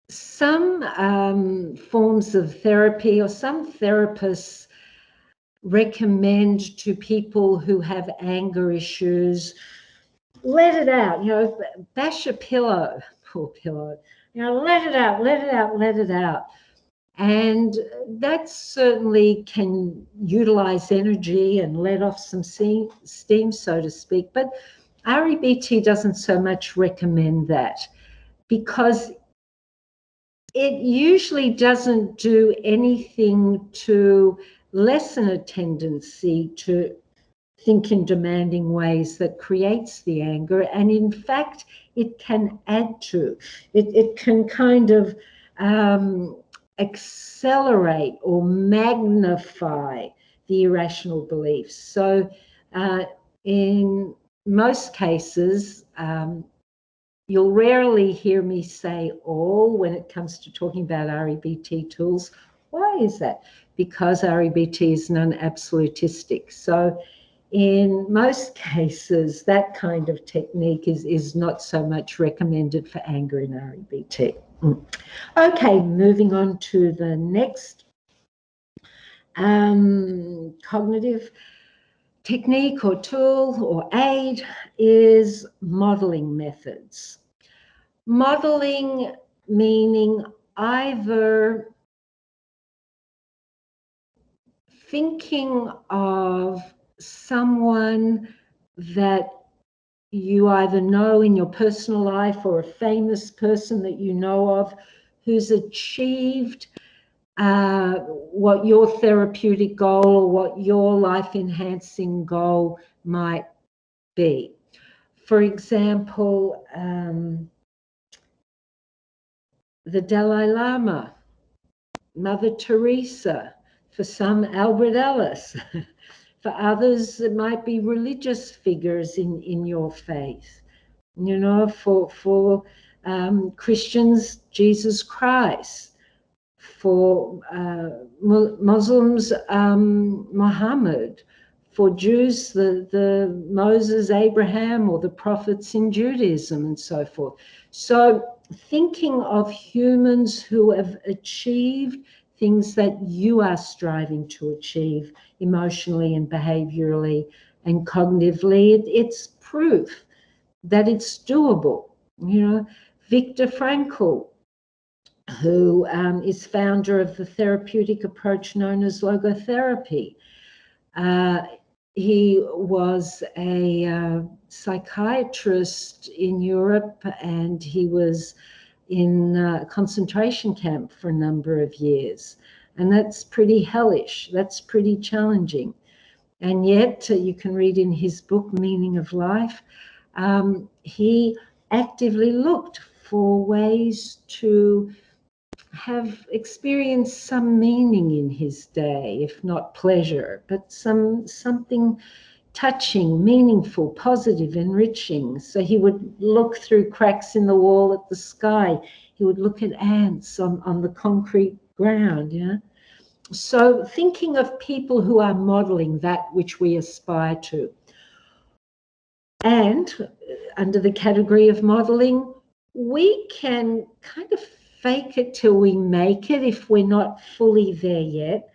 Some forms of therapy, or some therapists recommend to people who have anger issues, let it out, bash a pillow, poor pillow, let it out, let it out, let it out. And that certainly can utilize energy and let off some steam, so to speak. But REBT doesn't so much recommend that, because it usually doesn't do anything to lessen a tendency to think in demanding ways that creates the anger. And in fact, it can add to, it can kind of accelerate or magnify the irrational beliefs. So in most cases, you'll rarely hear me say all when it comes to talking about REBT tools. Why is that? Because REBT is non-absolutistic. So in most cases, that kind of technique is not so much recommended for anger in REBT. Okay, moving on to the next cognitive technique or tool or aid is modeling methods. Modeling meaning either thinking of someone that you either know in your personal life, or a famous person that you know of who's achieved what your therapeutic goal or what your life-enhancing goal might be. For example, the Dalai Lama, Mother Teresa, for some, Albert Ellis. For others, it might be religious figures in your faith. For Christians, Jesus Christ. For Muslims, Muhammad. For Jews, the Moses, Abraham, or the prophets in Judaism, and so forth. So thinking of humans who have achieved things that you are striving to achieve emotionally and behaviorally and cognitively, it's proof that it's doable. Viktor Frankl, who is founder of the therapeutic approach known as logotherapy. He was a psychiatrist in Europe, and he was in a concentration camp for a number of years. And that's pretty hellish. That's pretty challenging. And yet, you can read in his book, Meaning of Life, he actively looked for ways to have experienced some meaning in his day, if not pleasure, but something touching, meaningful, positive, enriching. So he would look through cracks in the wall at the sky. He would look at ants on the concrete ground, So thinking of people who are modeling that which we aspire to. And under the category of modeling, we can kind of fake it till we make it if we're not fully there yet,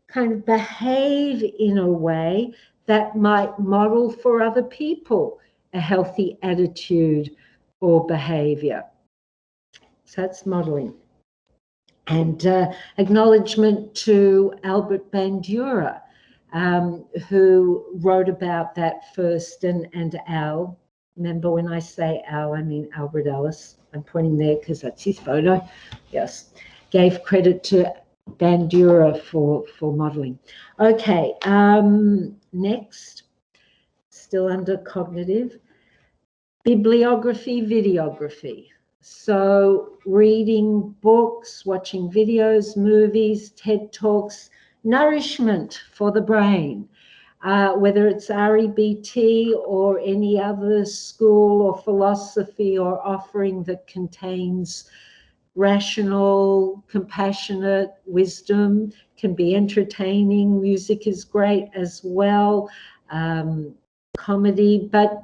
kind of behave in a way that might model for other people a healthy attitude or behavior. So that's modeling. And acknowledgement to Albert Bandura, who wrote about that first, and Al. Remember, when I say Al, I mean Albert Ellis. I'm pointing there because that's his photo. Yes, gave credit to Bandura for modeling. Okay, next, still under cognitive, bibliography, videography. So reading books, watching videos, movies, TED Talks, nourishment for the brain. Whether it's REBT or any other school or philosophy or offering that contains rational, compassionate wisdom, can be entertaining. Music is great as well, comedy, but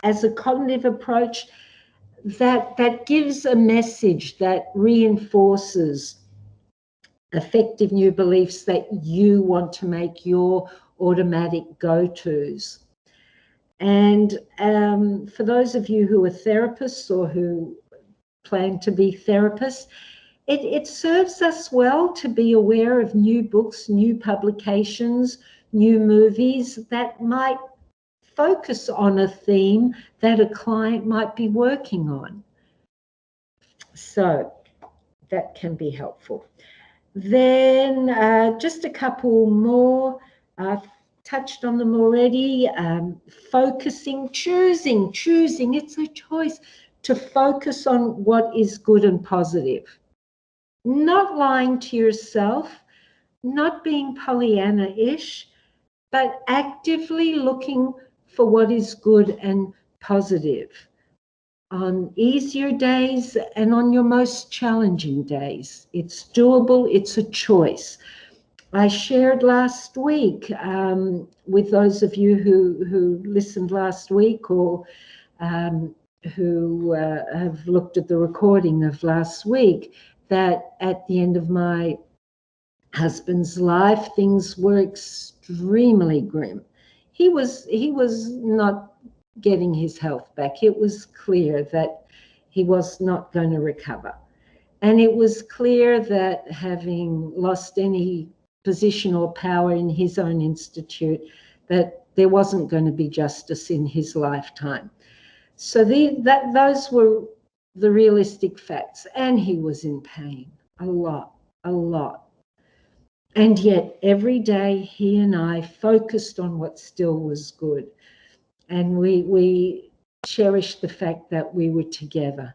as a cognitive approach, that gives a message that reinforces effective new beliefs that you want to make your automatic go-tos. And for those of you who are therapists or who plan to be therapists, it serves us well to be aware of new books, new publications, new movies that might focus on a theme that a client might be working on. So that can be helpful. Then just a couple more. I've touched on them already. Focusing, choosing. It's a choice to focus on what is good and positive. Not lying to yourself, not being Pollyanna-ish, but actively looking for what is good and positive on easier days and on your most challenging days. It's doable, it's a choice. I shared last week with those of you who listened last week or who have looked at the recording of last week, that at the end of my husband's life, things were extremely grim. He was not getting his health back. It was clear that he was not going to recover. And it was clear that, having lost any position or power in his own institute, that there wasn't going to be justice in his lifetime. So those were the realistic facts. And he was in pain, a lot. And yet every day he and I focused on what still was good. And we cherished the fact that we were together.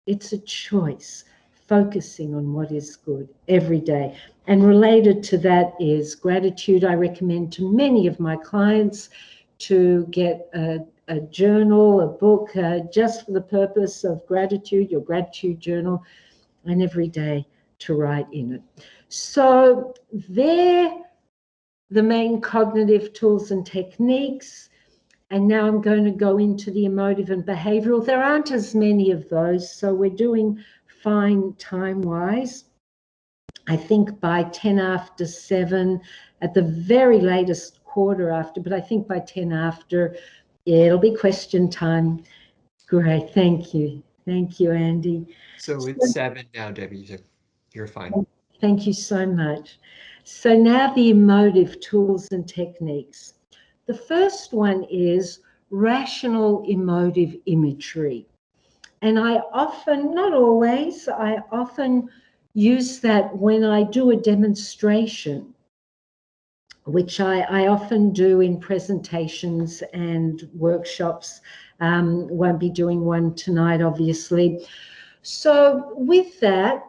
It's a choice, focusing on what is good every day. And related to that is gratitude. I recommend to many of my clients to get a journal, a book, just for the purpose of gratitude, your gratitude journal, and every day to write in it. So they're the main cognitive tools and techniques. And now I'm going to go into the emotive and behavioral. There aren't as many of those, so we're doing fine time-wise. I think by 10 after 7, at the very latest quarter after, but I think by 10 after, it'll be question time. Great, thank you. Thank you, Andy. So it's 7 now, Debbie. So you're fine. Thank you so much. So now the emotive tools and techniques. The first one is rational emotive imagery. And I often, not always, I often use that when I do a demonstration, which I often do in presentations and workshops. Won't be doing one tonight, obviously. So with that,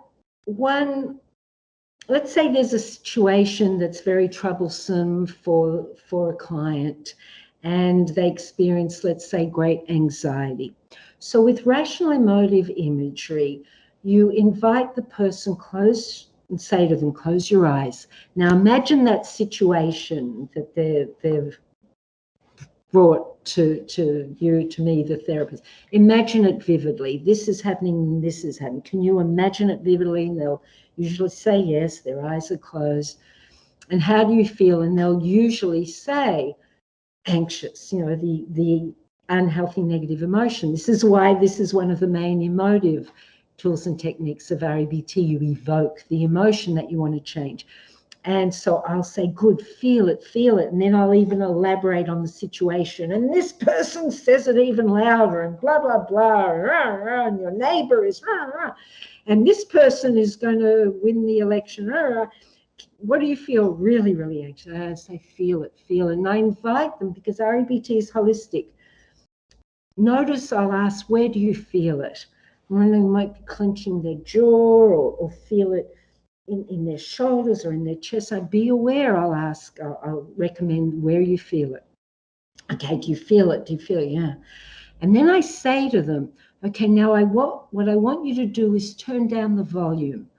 let's say there's a situation that's very troublesome for a client and they experience, let's say, great anxiety. So with rational emotive imagery, you invite the person close and say to them, close your eyes. Now imagine that situation that they've brought to you, to me, the therapist. Imagine it vividly. This is happening, this is happening. Can you imagine it vividly? And they'll usually say yes, their eyes are closed. And how do you feel? And they'll usually say anxious, the unhealthy negative emotion. This is why this is one of the main emotive tools and techniques of REBT. You evoke the emotion that you want to change. And so I'll say, good, feel it, feel it. And then I'll even elaborate on the situation. And this person says it even louder and blah, blah, blah. Rah, rah, and your neighbor is rah, rah. And this person is going to win the election. Rah, rah. What do you feel? Really, really anxious. I say, feel it, feel it. And I invite them, because REBT is holistic. Notice I'll ask, where do you feel it? When they might be clenching their jaw or feel it in their shoulders or in their chest. So be aware, I'll ask, I'll recommend where you feel it. Okay, do you feel it? Do you feel it? Yeah. And then I say to them, okay, now what I want you to do is turn down the volume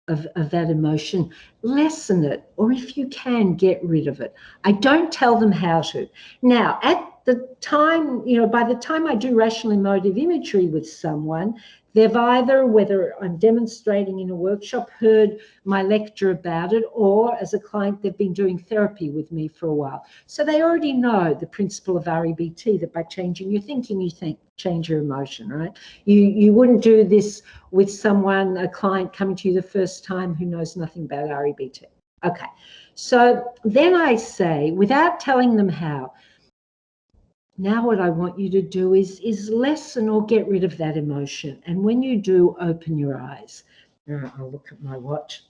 of that emotion, lessen it, or if you can, get rid of it. I don't tell them how to. Now, at the time, by the time I do rational emotive imagery with someone, they've either, whether I'm demonstrating in a workshop, heard my lecture about it, or as a client, they've been doing therapy with me for a while. So they already know the principle of REBT, that by changing your thinking, you change your emotion, right? You wouldn't do this with someone, a client coming to you the first time who knows nothing about REBT. Okay, so then I say, without telling them how, now what I want you to do is lessen or get rid of that emotion. And when you do, open your eyes. I'll look at my watch.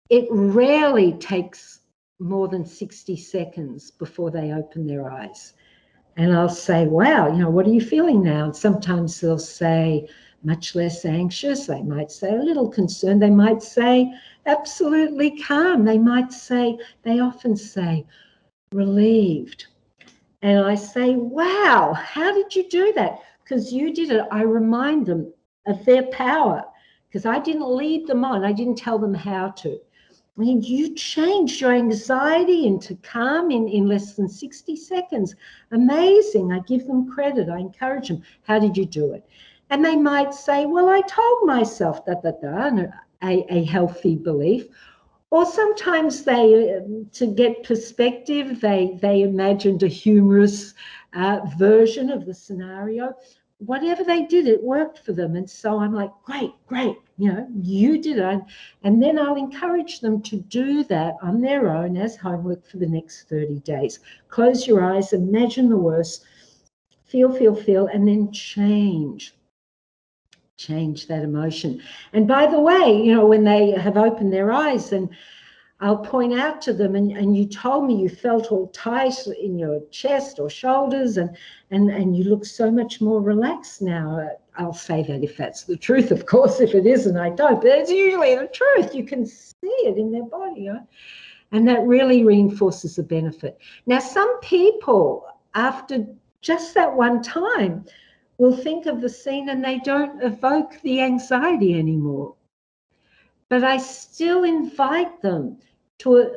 It rarely takes more than 60 seconds before they open their eyes. And I'll say, wow, what are you feeling now? And sometimes they'll say, much less anxious. They might say a little concerned. They might say absolutely calm. They often say relieved. And I say, wow, how did you do that? Because you did it. I remind them of their power, because I didn't lead them on. I didn't tell them how to. I mean, you changed your anxiety into calm in less than 60 seconds. Amazing. I give them credit. I encourage them. How did you do it? And they might say, well, I told myself a healthy belief. Or sometimes they, to get perspective, they imagined a humorous version of the scenario. Whatever they did, it worked for them. And so I'm like, great, you did it. And then I'll encourage them to do that on their own as homework for the next 30 days. Close your eyes, imagine the worst, feel, and then change that emotion. And by the way, when they have opened their eyes, and I'll point out to them, and you told me you felt all tight in your chest or shoulders, and you look so much more relaxed now. I'll say that if that's the truth, of course. If it isn't, I don't. But it's usually the truth. You can see it in their body, and that really reinforces the benefit. Now, some people, after just that one time, will think of the scene and they don't evoke the anxiety anymore. But I still invite them to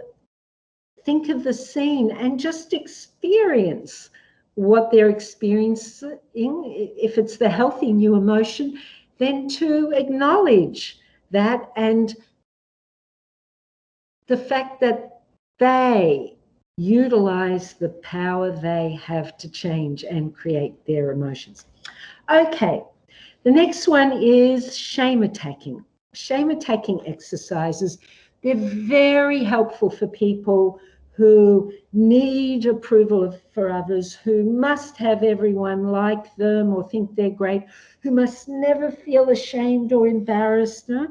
think of the scene and just experience what they're experiencing. If it's the healthy new emotion, then to acknowledge that, and the fact that they utilize the power they have to change and create their emotions. Okay, the next one is shame attacking. Shame attacking exercises. They're very helpful for people who need approval for others, who must have everyone like them or think they're great, who must never feel ashamed or embarrassed. No?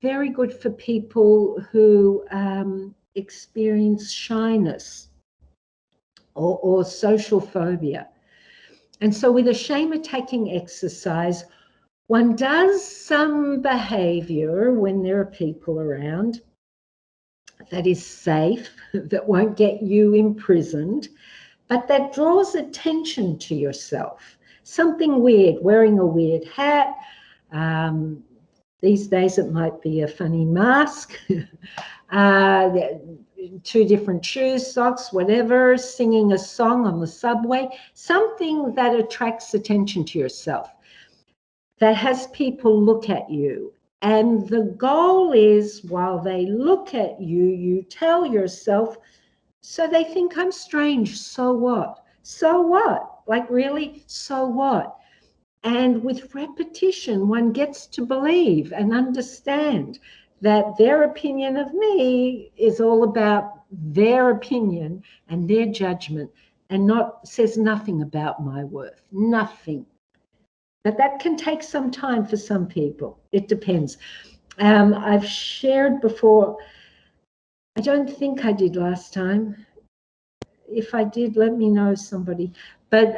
Very good for people who experience shyness or social phobia. And so with a shame attacking exercise, one does some behavior when there are people around that is safe, that won't get you imprisoned, but that draws attention to yourself. Something weird, wearing a weird hat. These days it might be a funny mask, 2 different shoes, socks, whatever, singing a song on the subway, something that attracts attention to yourself, that has people look at you. And the goal is, while they look at you, you tell yourself, so they think I'm strange, so what? So what? Like, really, so what? And with repetition, one gets to believe and understand that their opinion of me is all about their opinion and their judgment, and says nothing about my worth, nothing. That can take some time for some people. It depends. I've shared before, I don't think I did last time. If I did, let me know, somebody. But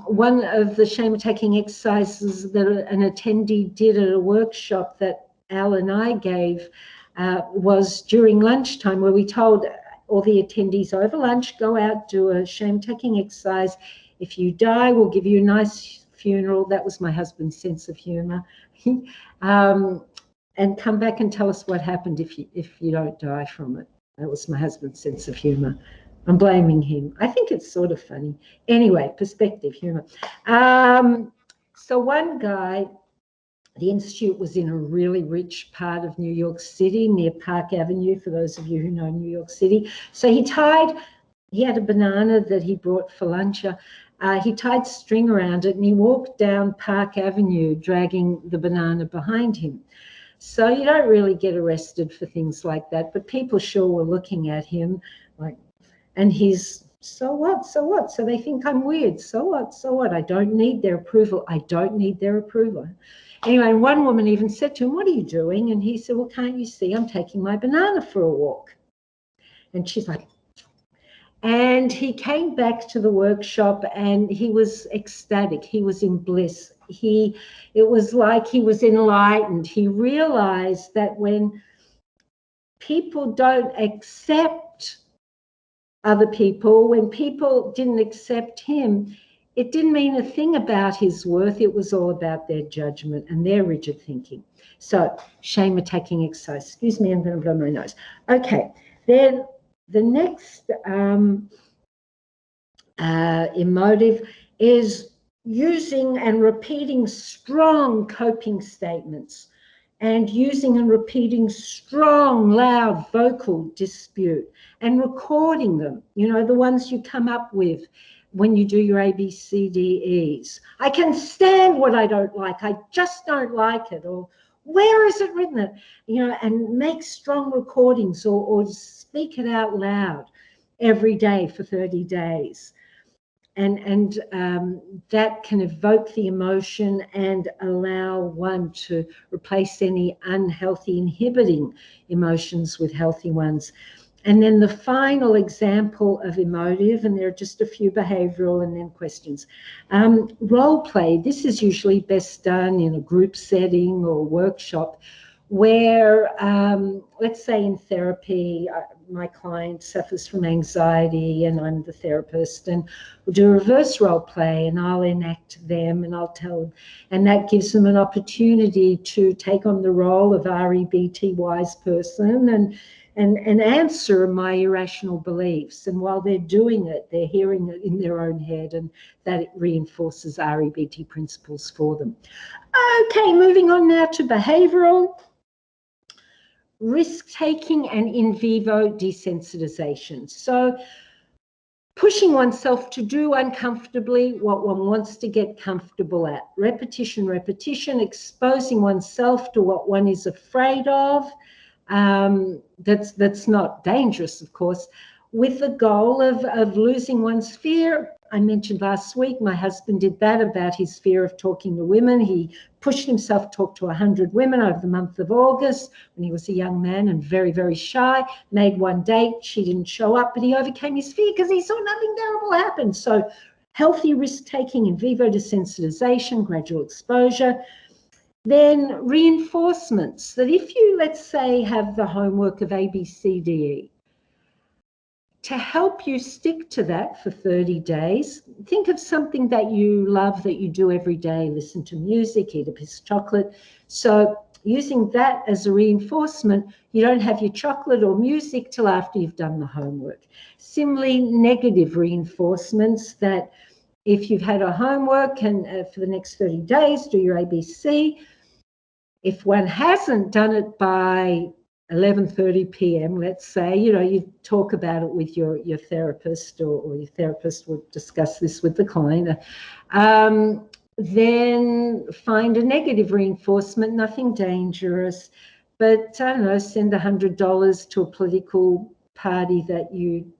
one of the shame attacking exercises that an attendee did at a workshop that Al and I gave was during lunchtime, where we told all the attendees over lunch, go out, do a shame attacking exercise. If you die, we'll give you a nice funeral. That was my husband's sense of humor. And come back and tell us what happened if you don't die from it. That was my husband's sense of humor. I'm blaming him. I think it's sort of funny. Anyway, perspective, humor. So one guy, the Institute was in a really rich part of New York City, near Park Avenue, for those of you who know New York City. So he had a banana that he brought for lunch. He tied string around it and he walked down Park Avenue, dragging the banana behind him. So you don't really get arrested for things like that, but people sure were looking at him like, and he's, so what, so what? So they think I'm weird. So what, so what? I don't need their approval. I don't need their approval. Anyway, one woman even said to him, what are you doing? And he said, well, can't you see I'm taking my banana for a walk? And she's like, and he came back to the workshop and he was ecstatic. He was in bliss. It was like he was enlightened. He realized that when people don't accept other people, when people didn't accept him, it didn't mean a thing about his worth. It was all about their judgment and their rigid thinking. So shame attacking exercise. Excuse me, I'm going to blow my nose. Okay, then the next emotive is using and repeating strong coping statements and using and repeating strong, loud vocal dispute and recording them, the ones you come up with when you do your ABCDEs. I can stand what I don't like. I just don't like it. Or where is it written? And make strong recordings or speak it out loud every day for 30 days. And that can evoke the emotion and allow one to replace any unhealthy inhibiting emotions with healthy ones. And then the final example of emotive, and there are just a few behavioral and then questions. Role play, this is usually best done in a group setting or workshop where, let's say in therapy, my client suffers from anxiety and I'm the therapist, and we'll do a reverse role play and I'll enact them and I'll tell them, and that gives them an opportunity to take on the role of REBT wise person and answer my irrational beliefs. And while they're doing it, they're hearing it in their own head, and that it reinforces REBT principles for them. Okay, moving on now to behavioral. Risk-taking and in vivo desensitization. So pushing oneself to do uncomfortably what one wants to get comfortable at. Repetition, repetition, exposing oneself to what one is afraid of. That's not dangerous, of course, with the goal of losing one's fear. I mentioned last week, my husband did that about his fear of talking to women. He pushed himself to talk to 100 women over the month of August when he was a young man and very, very shy. Made one date, she didn't show up, but he overcame his fear because he saw nothing terrible happen. So healthy risk-taking, in vivo desensitization, gradual exposure. Then reinforcements, that if you, let's say, have the homework of ABCDE, to help you stick to that for 30 days, think of something that you love that you do every day. Listen to music, eat a piece of chocolate. So using that as a reinforcement, you don't have your chocolate or music till after you've done the homework. Similarly, negative reinforcements, that if you've had a homework and for the next 30 days, do your ABC. If one hasn't done it by 11:30 p.m., let's say, you talk about it with your therapist, or your therapist would discuss this with the client, then find a negative reinforcement, nothing dangerous, but I don't know, send $100 to a political party that you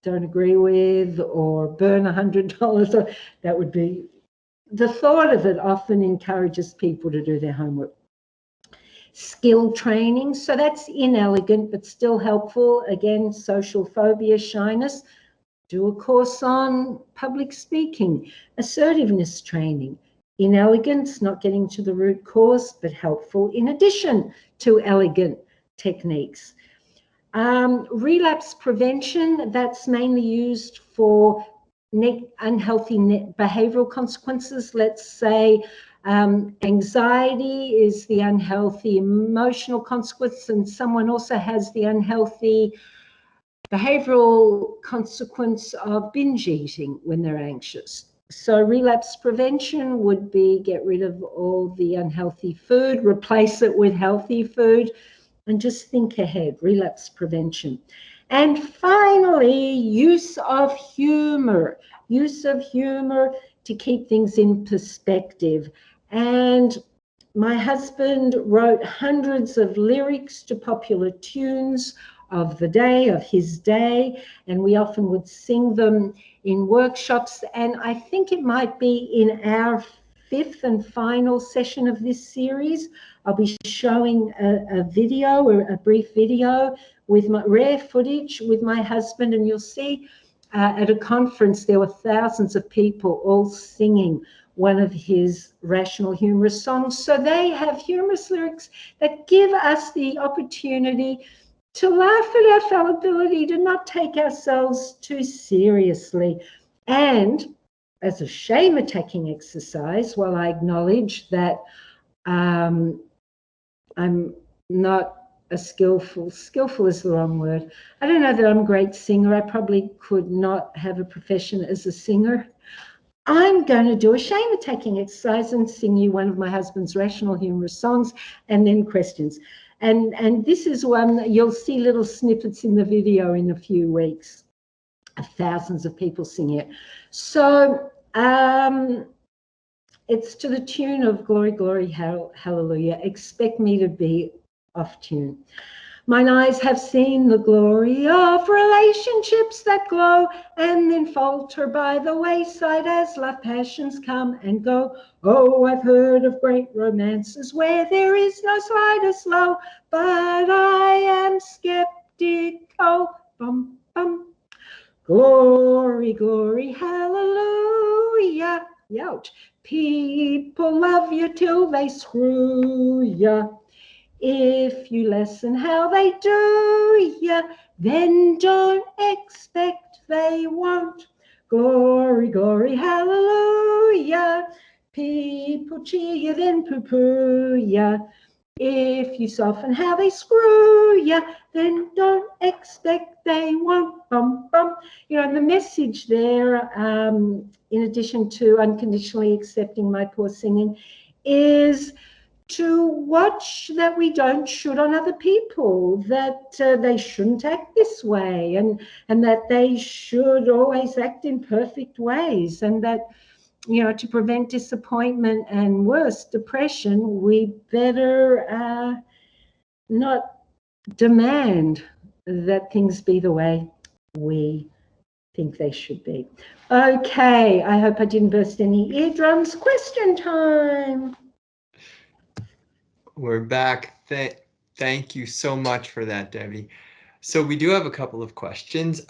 don't agree with, or burn $100. Or that would be, the thought of it often encourages people to do their homework. Skill training, so that's inelegant but still helpful. Again, social phobia, shyness. Do a course on public speaking. Assertiveness training. Inelegance, not getting to the root cause, but helpful in addition to elegant techniques. Relapse prevention, that's mainly used for unhealthy behavioral consequences. Let's say anxiety is the unhealthy emotional consequence, and someone also has the unhealthy behavioral consequence of binge eating when they're anxious. So relapse prevention would be get rid of all the unhealthy food, replace it with healthy food, and just think ahead, relapse prevention. And finally, use of humor to keep things in perspective. And my husband wrote hundreds of lyrics to popular tunes of the day, of his day, and we often would sing them in workshops. And I think it might be in our fifth and final session of this series, I'll be showing a video, or a brief video with my rare footage with my husband, and you'll see at a conference there were thousands of people all singing one of his rational humorous songs. So they have humorous lyrics that give us the opportunity to laugh at our fallibility, to not take ourselves too seriously. And as a shame attacking exercise, while I acknowledge that I'm not a skillful is the wrong word. I don't know that I'm a great singer. I probably could not have a profession as a singer. I'm going to do a shame attacking exercise and sing you one of my husband's rational humorous songs, and then questions. And this is one, you'll see little snippets in the video in a few weeks. Thousands of people sing it. So it's to the tune of Glory, Glory, Hallelujah. Expect me to be off tune. Mine eyes have seen the glory of relationships that glow and then falter by the wayside as love passions come and go. Oh, I've heard of great romances where there is no slightest low, but I am skeptical. Bum, bum. Glory, glory, hallelujah. Youch. People love you till they screw ya. If you listen how they do ya, then don't expect they won't. Glory, glory, hallelujah. People cheer you, then poo-poo ya. If you soften how they screw ya, then don't expect they won't. Bum, bum. You know, the message there, in addition to unconditionally accepting my poor singing, is to watch that we don't shoot on other people, that they shouldn't act this way, and that they should always act in perfect ways, and that, you know, to prevent disappointment and worse, depression, we better not demand that things be the way we think they should be. Okay, I hope I didn't burst any eardrums. Question time. We're back. Thank you so much for that, Debbie. So we do have a couple of questions.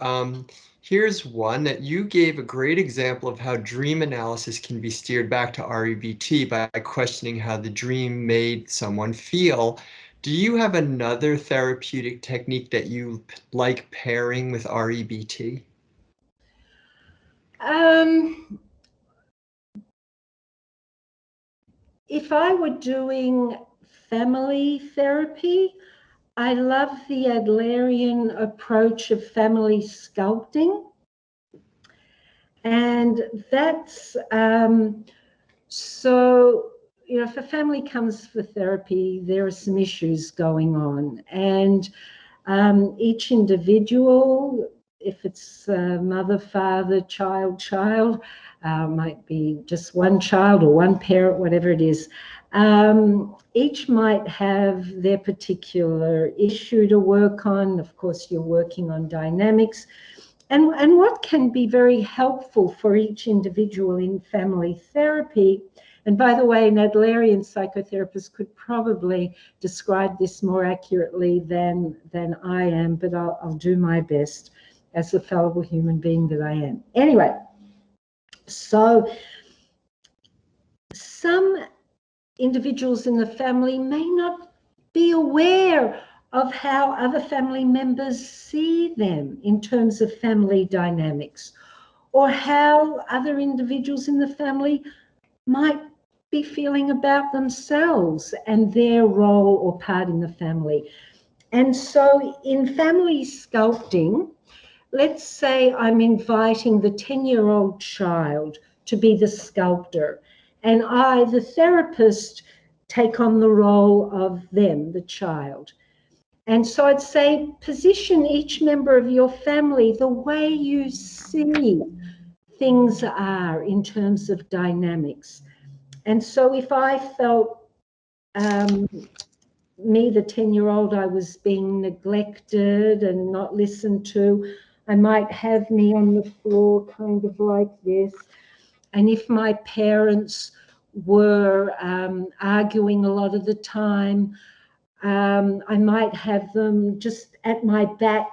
Here's one that you gave a great example of how dream analysis can be steered back to REBT by questioning how the dream made someone feel. Do you have another therapeutic technique that you like pairing with REBT? If I were doing family therapy, I love the Adlerian approach of family sculpting. And that's, so, you know, if a family comes for therapy, there are some issues going on. And each individual, if it's mother, father, child, might be just one child or one parent, whatever it is, Each might have their particular issue to work on. Of course, you're working on dynamics. And what can be very helpful for each individual in family therapy, and by the way, an Adlerian psychotherapist could probably describe this more accurately than I am, but I'll do my best as the fallible human being that I am. Anyway, so some individuals in the family may not be aware of how other family members see them in terms of family dynamics, or how other individuals in the family might be feeling about themselves and their role or part in the family. And so in family sculpting, let's say I'm inviting the 10-year-old child to be the sculptor, and I, the therapist, take on the role of them, the child. And so I'd say position each member of your family the way you see things are in terms of dynamics. And so if I felt me, the 10-year-old, I was being neglected and not listened to, I might have me on the floor kind of like this. And if my parents were arguing a lot of the time, I might have them just at my back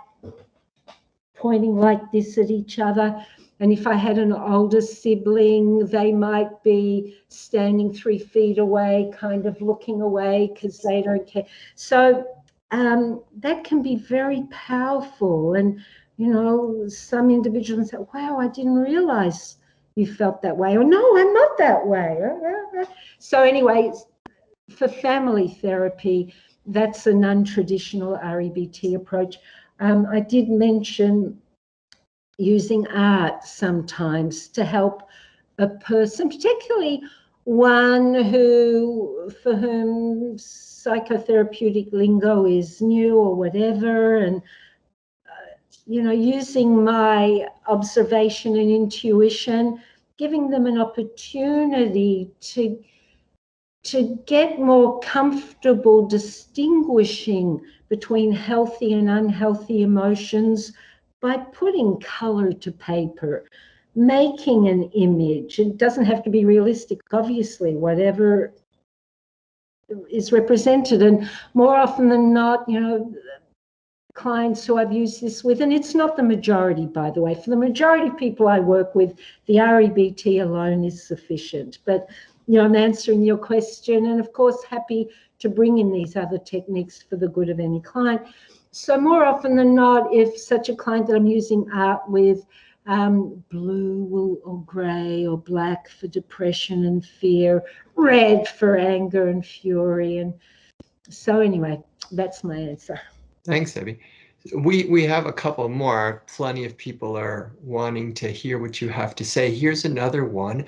pointing like this at each other. And if I had an older sibling, they might be standing 3 feet away, kind of looking away because they don't care. So that can be very powerful. And, you know, some individuals say, wow, I didn't realize you felt that way. Or no, I'm not that way. So anyway, for family therapy, that's a non-traditional REBT approach. I did mention using art sometimes to help a person, particularly one for whom psychotherapeutic lingo is new or whatever, and you know, using my observation and intuition, giving them an opportunity to get more comfortable distinguishing between healthy and unhealthy emotions by putting color to paper, making an image. It doesn't have to be realistic, obviously, whatever is represented. And more often than not, you know, clients who I've used this with, and it's not the majority, by the way. For the majority of people I work with, the REBT alone is sufficient. But, you know, I'm answering your question, and of course, happy to bring in these other techniques for the good of any client. So more often than not, if such a client that I'm using art with, blue or gray or black for depression and fear, red for anger and fury. And so anyway, that's my answer. Thanks, Debbie. We have a couple more. Plenty of people are wanting to hear what you have to say. Here's another one.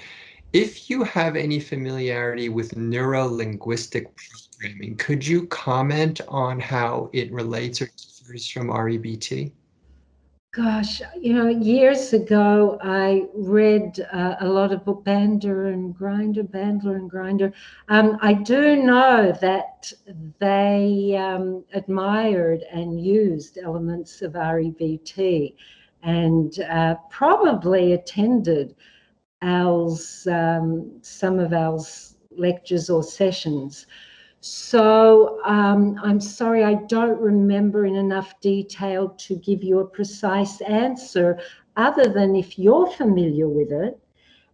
If you have any familiarity with neuro-linguistic programming, could you comment on how it relates or differs from REBT? Gosh, you know, years ago, I read a lot of Bandler and Grinder. I do know that they admired and used elements of REBT, and probably attended some of Al's lectures or sessions. So I'm sorry, I don't remember in enough detail to give you a precise answer, other than if you're familiar with it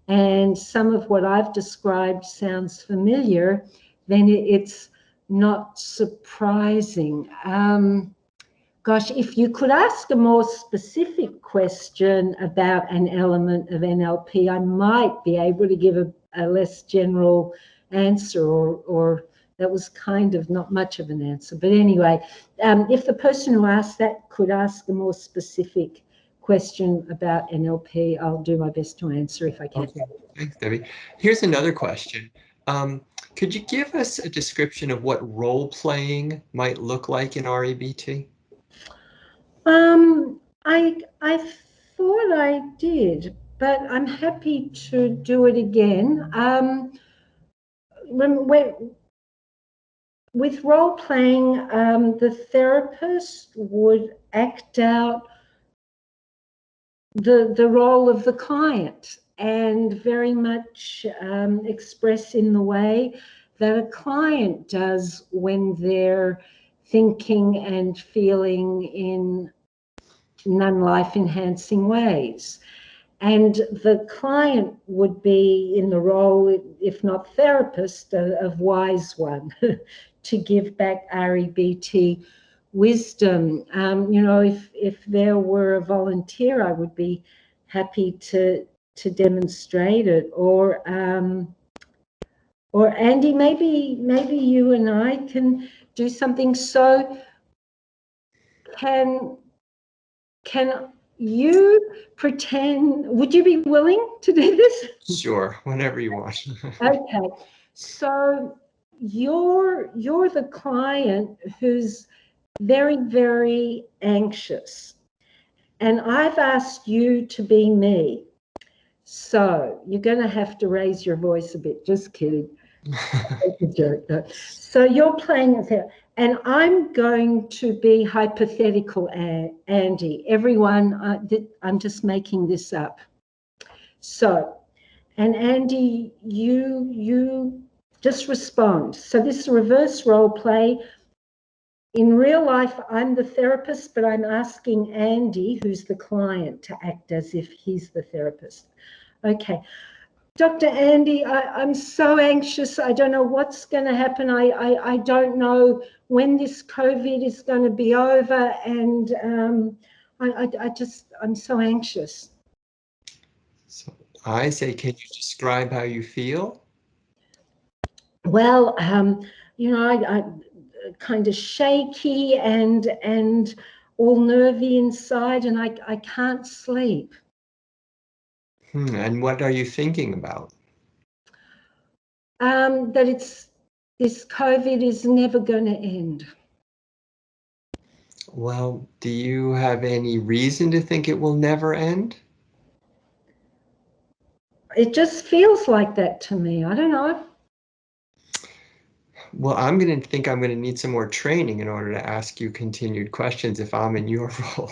and some of what I've described sounds familiar, then it's not surprising. Gosh, if you could ask a more specific question about an element of NLP, I might be able to give a less general answer, or that was kind of not much of an answer. But anyway, if the person who asked that could ask a more specific question about NLP, I'll do my best to answer if I can. Okay, thanks, Debbie. Here's another question. Could you give us a description of what role playing might look like in REBT? I thought I did, but I'm happy to do it again. with role playing, the therapist would act out the role of the client and very much express in the way that a client does when they're thinking and feeling in non-life enhancing ways. And the client would be in the role, if not therapist, of wise one to give back REBT wisdom. You know, if there were a volunteer, I would be happy to demonstrate it. Or Andy, maybe you and I can do something. So can you pretend, would you be willing to do this? Sure, whenever you want. Okay, so you're the client who's very, very anxious, and I've asked you to be me. So you're going to have to raise your voice a bit. Just kidding. It's a joke, though. So you're playing with her, and I'm going to be hypothetical, Andy. Everyone, I'm just making this up. So, and Andy, you just respond. So this is a reverse role play. In real life, I'm the therapist, but I'm asking Andy, who's the client, to act as if he's the therapist. Okay. Dr. Andy, I'm so anxious. I don't know what's going to happen. I don't know when this COVID is going to be over. And I'm so anxious. So I say, can you describe how you feel? Well, you know, I kind of shaky and all nervy inside, and I can't sleep. And what are you thinking about? That this COVID is never going to end. Well, do you have any reason to think it will never end? It just feels like that to me. I don't know. Well, I'm going to need some more training in order to ask you continued questions if I'm in your role.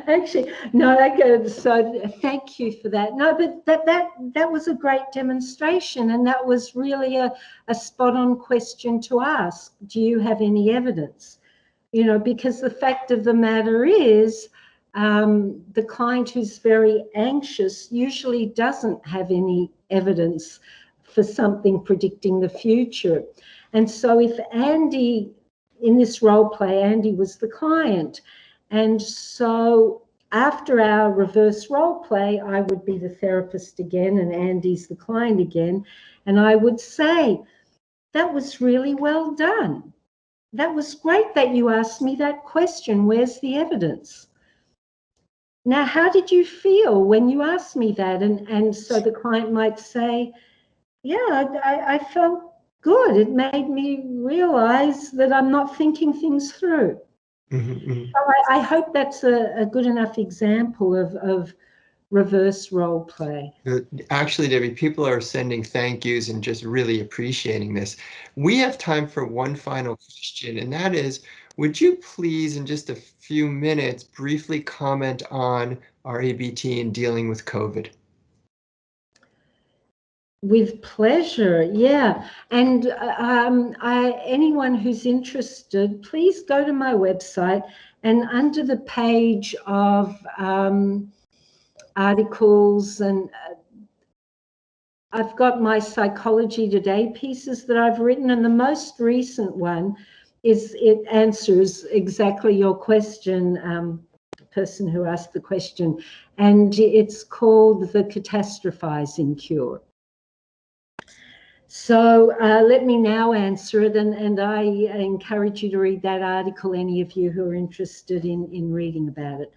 Actually, no, so thank you for that. No, but that was a great demonstration, and that was really a spot-on question to ask. Do you have any evidence? You know, because the fact of the matter is, the client who's very anxious usually doesn't have any evidence for something predicting the future. And so if Andy, in this role play, Andy was the client. And so after our reverse role play, I would be the therapist again and Andy's the client again. And I would say, that was really well done. That was great that you asked me that question. Where's the evidence? Now, how did you feel when you asked me that? And so the client might say, yeah, I felt good. It made me realize that I'm not thinking things through. Mm-hmm. So I hope that's a good enough example of reverse role play. Actually, Debbie, people are sending thank yous and just really appreciating this. We have time for one final question, and that is, would you please, in just a few minutes, briefly comment on our ABT in dealing with COVID? With pleasure, yeah. And anyone who's interested, please go to my website, and under the page of articles, and I've got my Psychology Today pieces that I've written, and the most recent one it answers exactly your question, person who asked the question, and it's called The Catastrophizing Cure. So let me now answer it, and I encourage you to read that article, any of you who are interested in reading about it.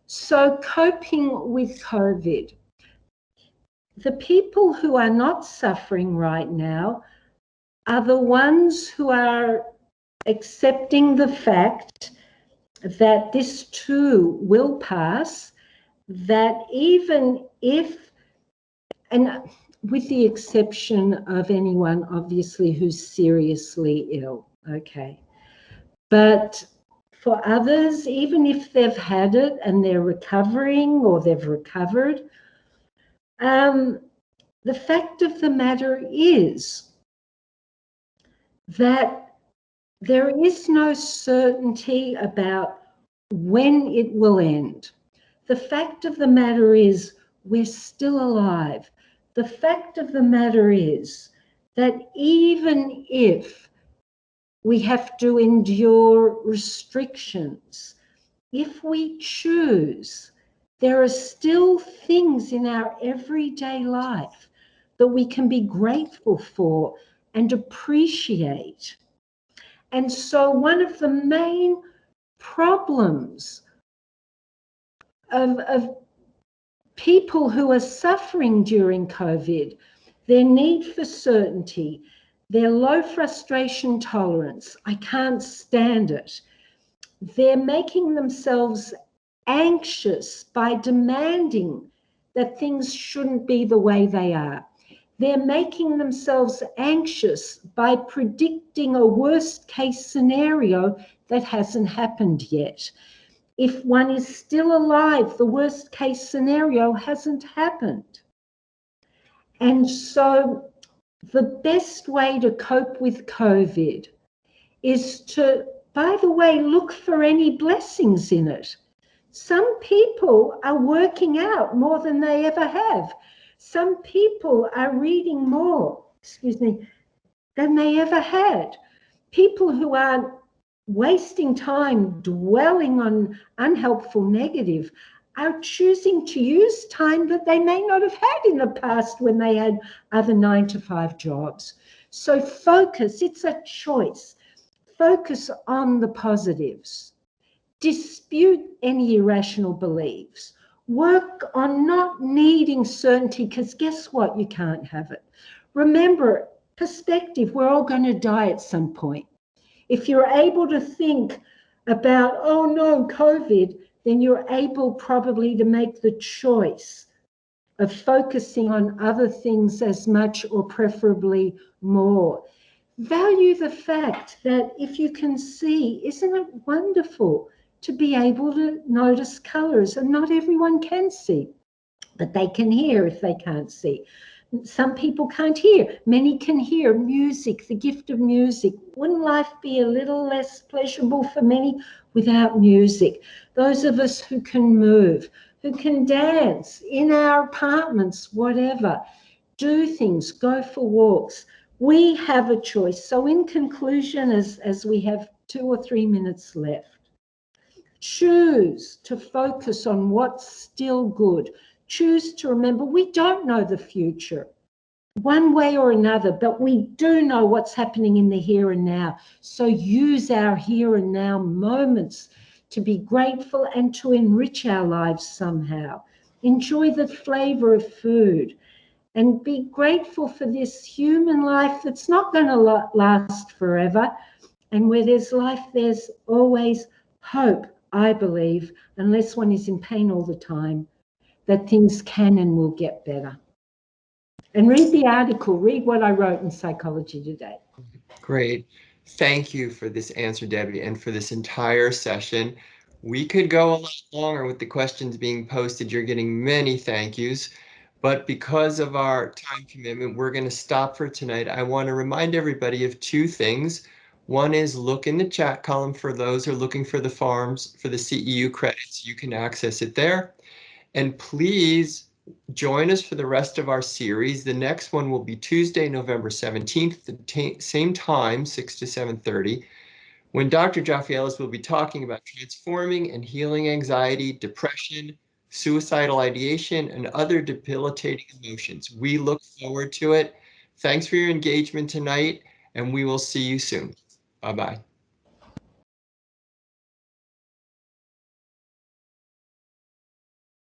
So coping with COVID. The people who are not suffering right now are the ones who are accepting the fact that this too will pass, that even if, and with the exception of anyone, obviously, who's seriously ill, okay? But for others, even if they've had it and they're recovering or they've recovered, the fact of the matter is that there is no certainty about when it will end. The fact of the matter is we're still alive. The fact of the matter is that even if we have to endure restrictions, if we choose, there are still things in our everyday life that we can be grateful for and appreciate. And so one of the main problems of people who are suffering during COVID, their need for certainty, their low frustration tolerance, I can't stand it. They're making themselves anxious by demanding that things shouldn't be the way they are. They're making themselves anxious by predicting a worst case scenario that hasn't happened yet. If one is still alive, the worst case scenario hasn't happened. And so the best way to cope with COVID is to, by the way, look for any blessings in it. Some people are working out more than they ever have. Some people are reading more, than they ever had. People who aren't wasting time dwelling on unhelpful negative are choosing to use time that they may not have had in the past when they had other 9-to-5 jobs. So focus, it's a choice. Focus on the positives. Dispute any irrational beliefs. Work on not needing certainty, because guess what? You can't have it. Remember, perspective, we're all going to die at some point. If you're able to think about, oh no, COVID, then you're able probably to make the choice of focusing on other things as much or preferably more. Value the fact that if you can see, isn't it wonderful to be able to notice colors? And not everyone can see, but they can hear if they can't see. Some people can't hear. Many can hear music, the gift of music. Wouldn't life be a little less pleasurable for many without music? Those of us who can move, who can dance in our apartments, whatever, do things, go for walks. We have a choice. So in conclusion, as we have 2 or 3 minutes left, choose to focus on what's still good. Choose to remember we don't know the future one way or another, but we do know what's happening in the here and now. So use our here and now moments to be grateful and to enrich our lives somehow. Enjoy the flavor of food and be grateful for this human life that's not going to last forever. And where there's life, there's always hope, I believe, unless one is in pain all the time, that things can and will get better. And read the article, read what I wrote in Psychology Today. Great. Thank you for this answer, Debbie, and for this entire session. We could go a lot longer with the questions being posted. You're getting many thank yous, but because of our time commitment, we're going to stop for tonight. I want to remind everybody of 2 things. One is look in the chat column for those who are looking for the forms for the CEU credits. You can access it there. And please join us for the rest of our series. The next one will be Tuesday, November 17th, the same time, 6 to 7:30, when Dr. Joffe Ellis will be talking about transforming and healing anxiety, depression, suicidal ideation, and other debilitating emotions. We look forward to it. Thanks for your engagement tonight, and we will see you soon. Bye-bye.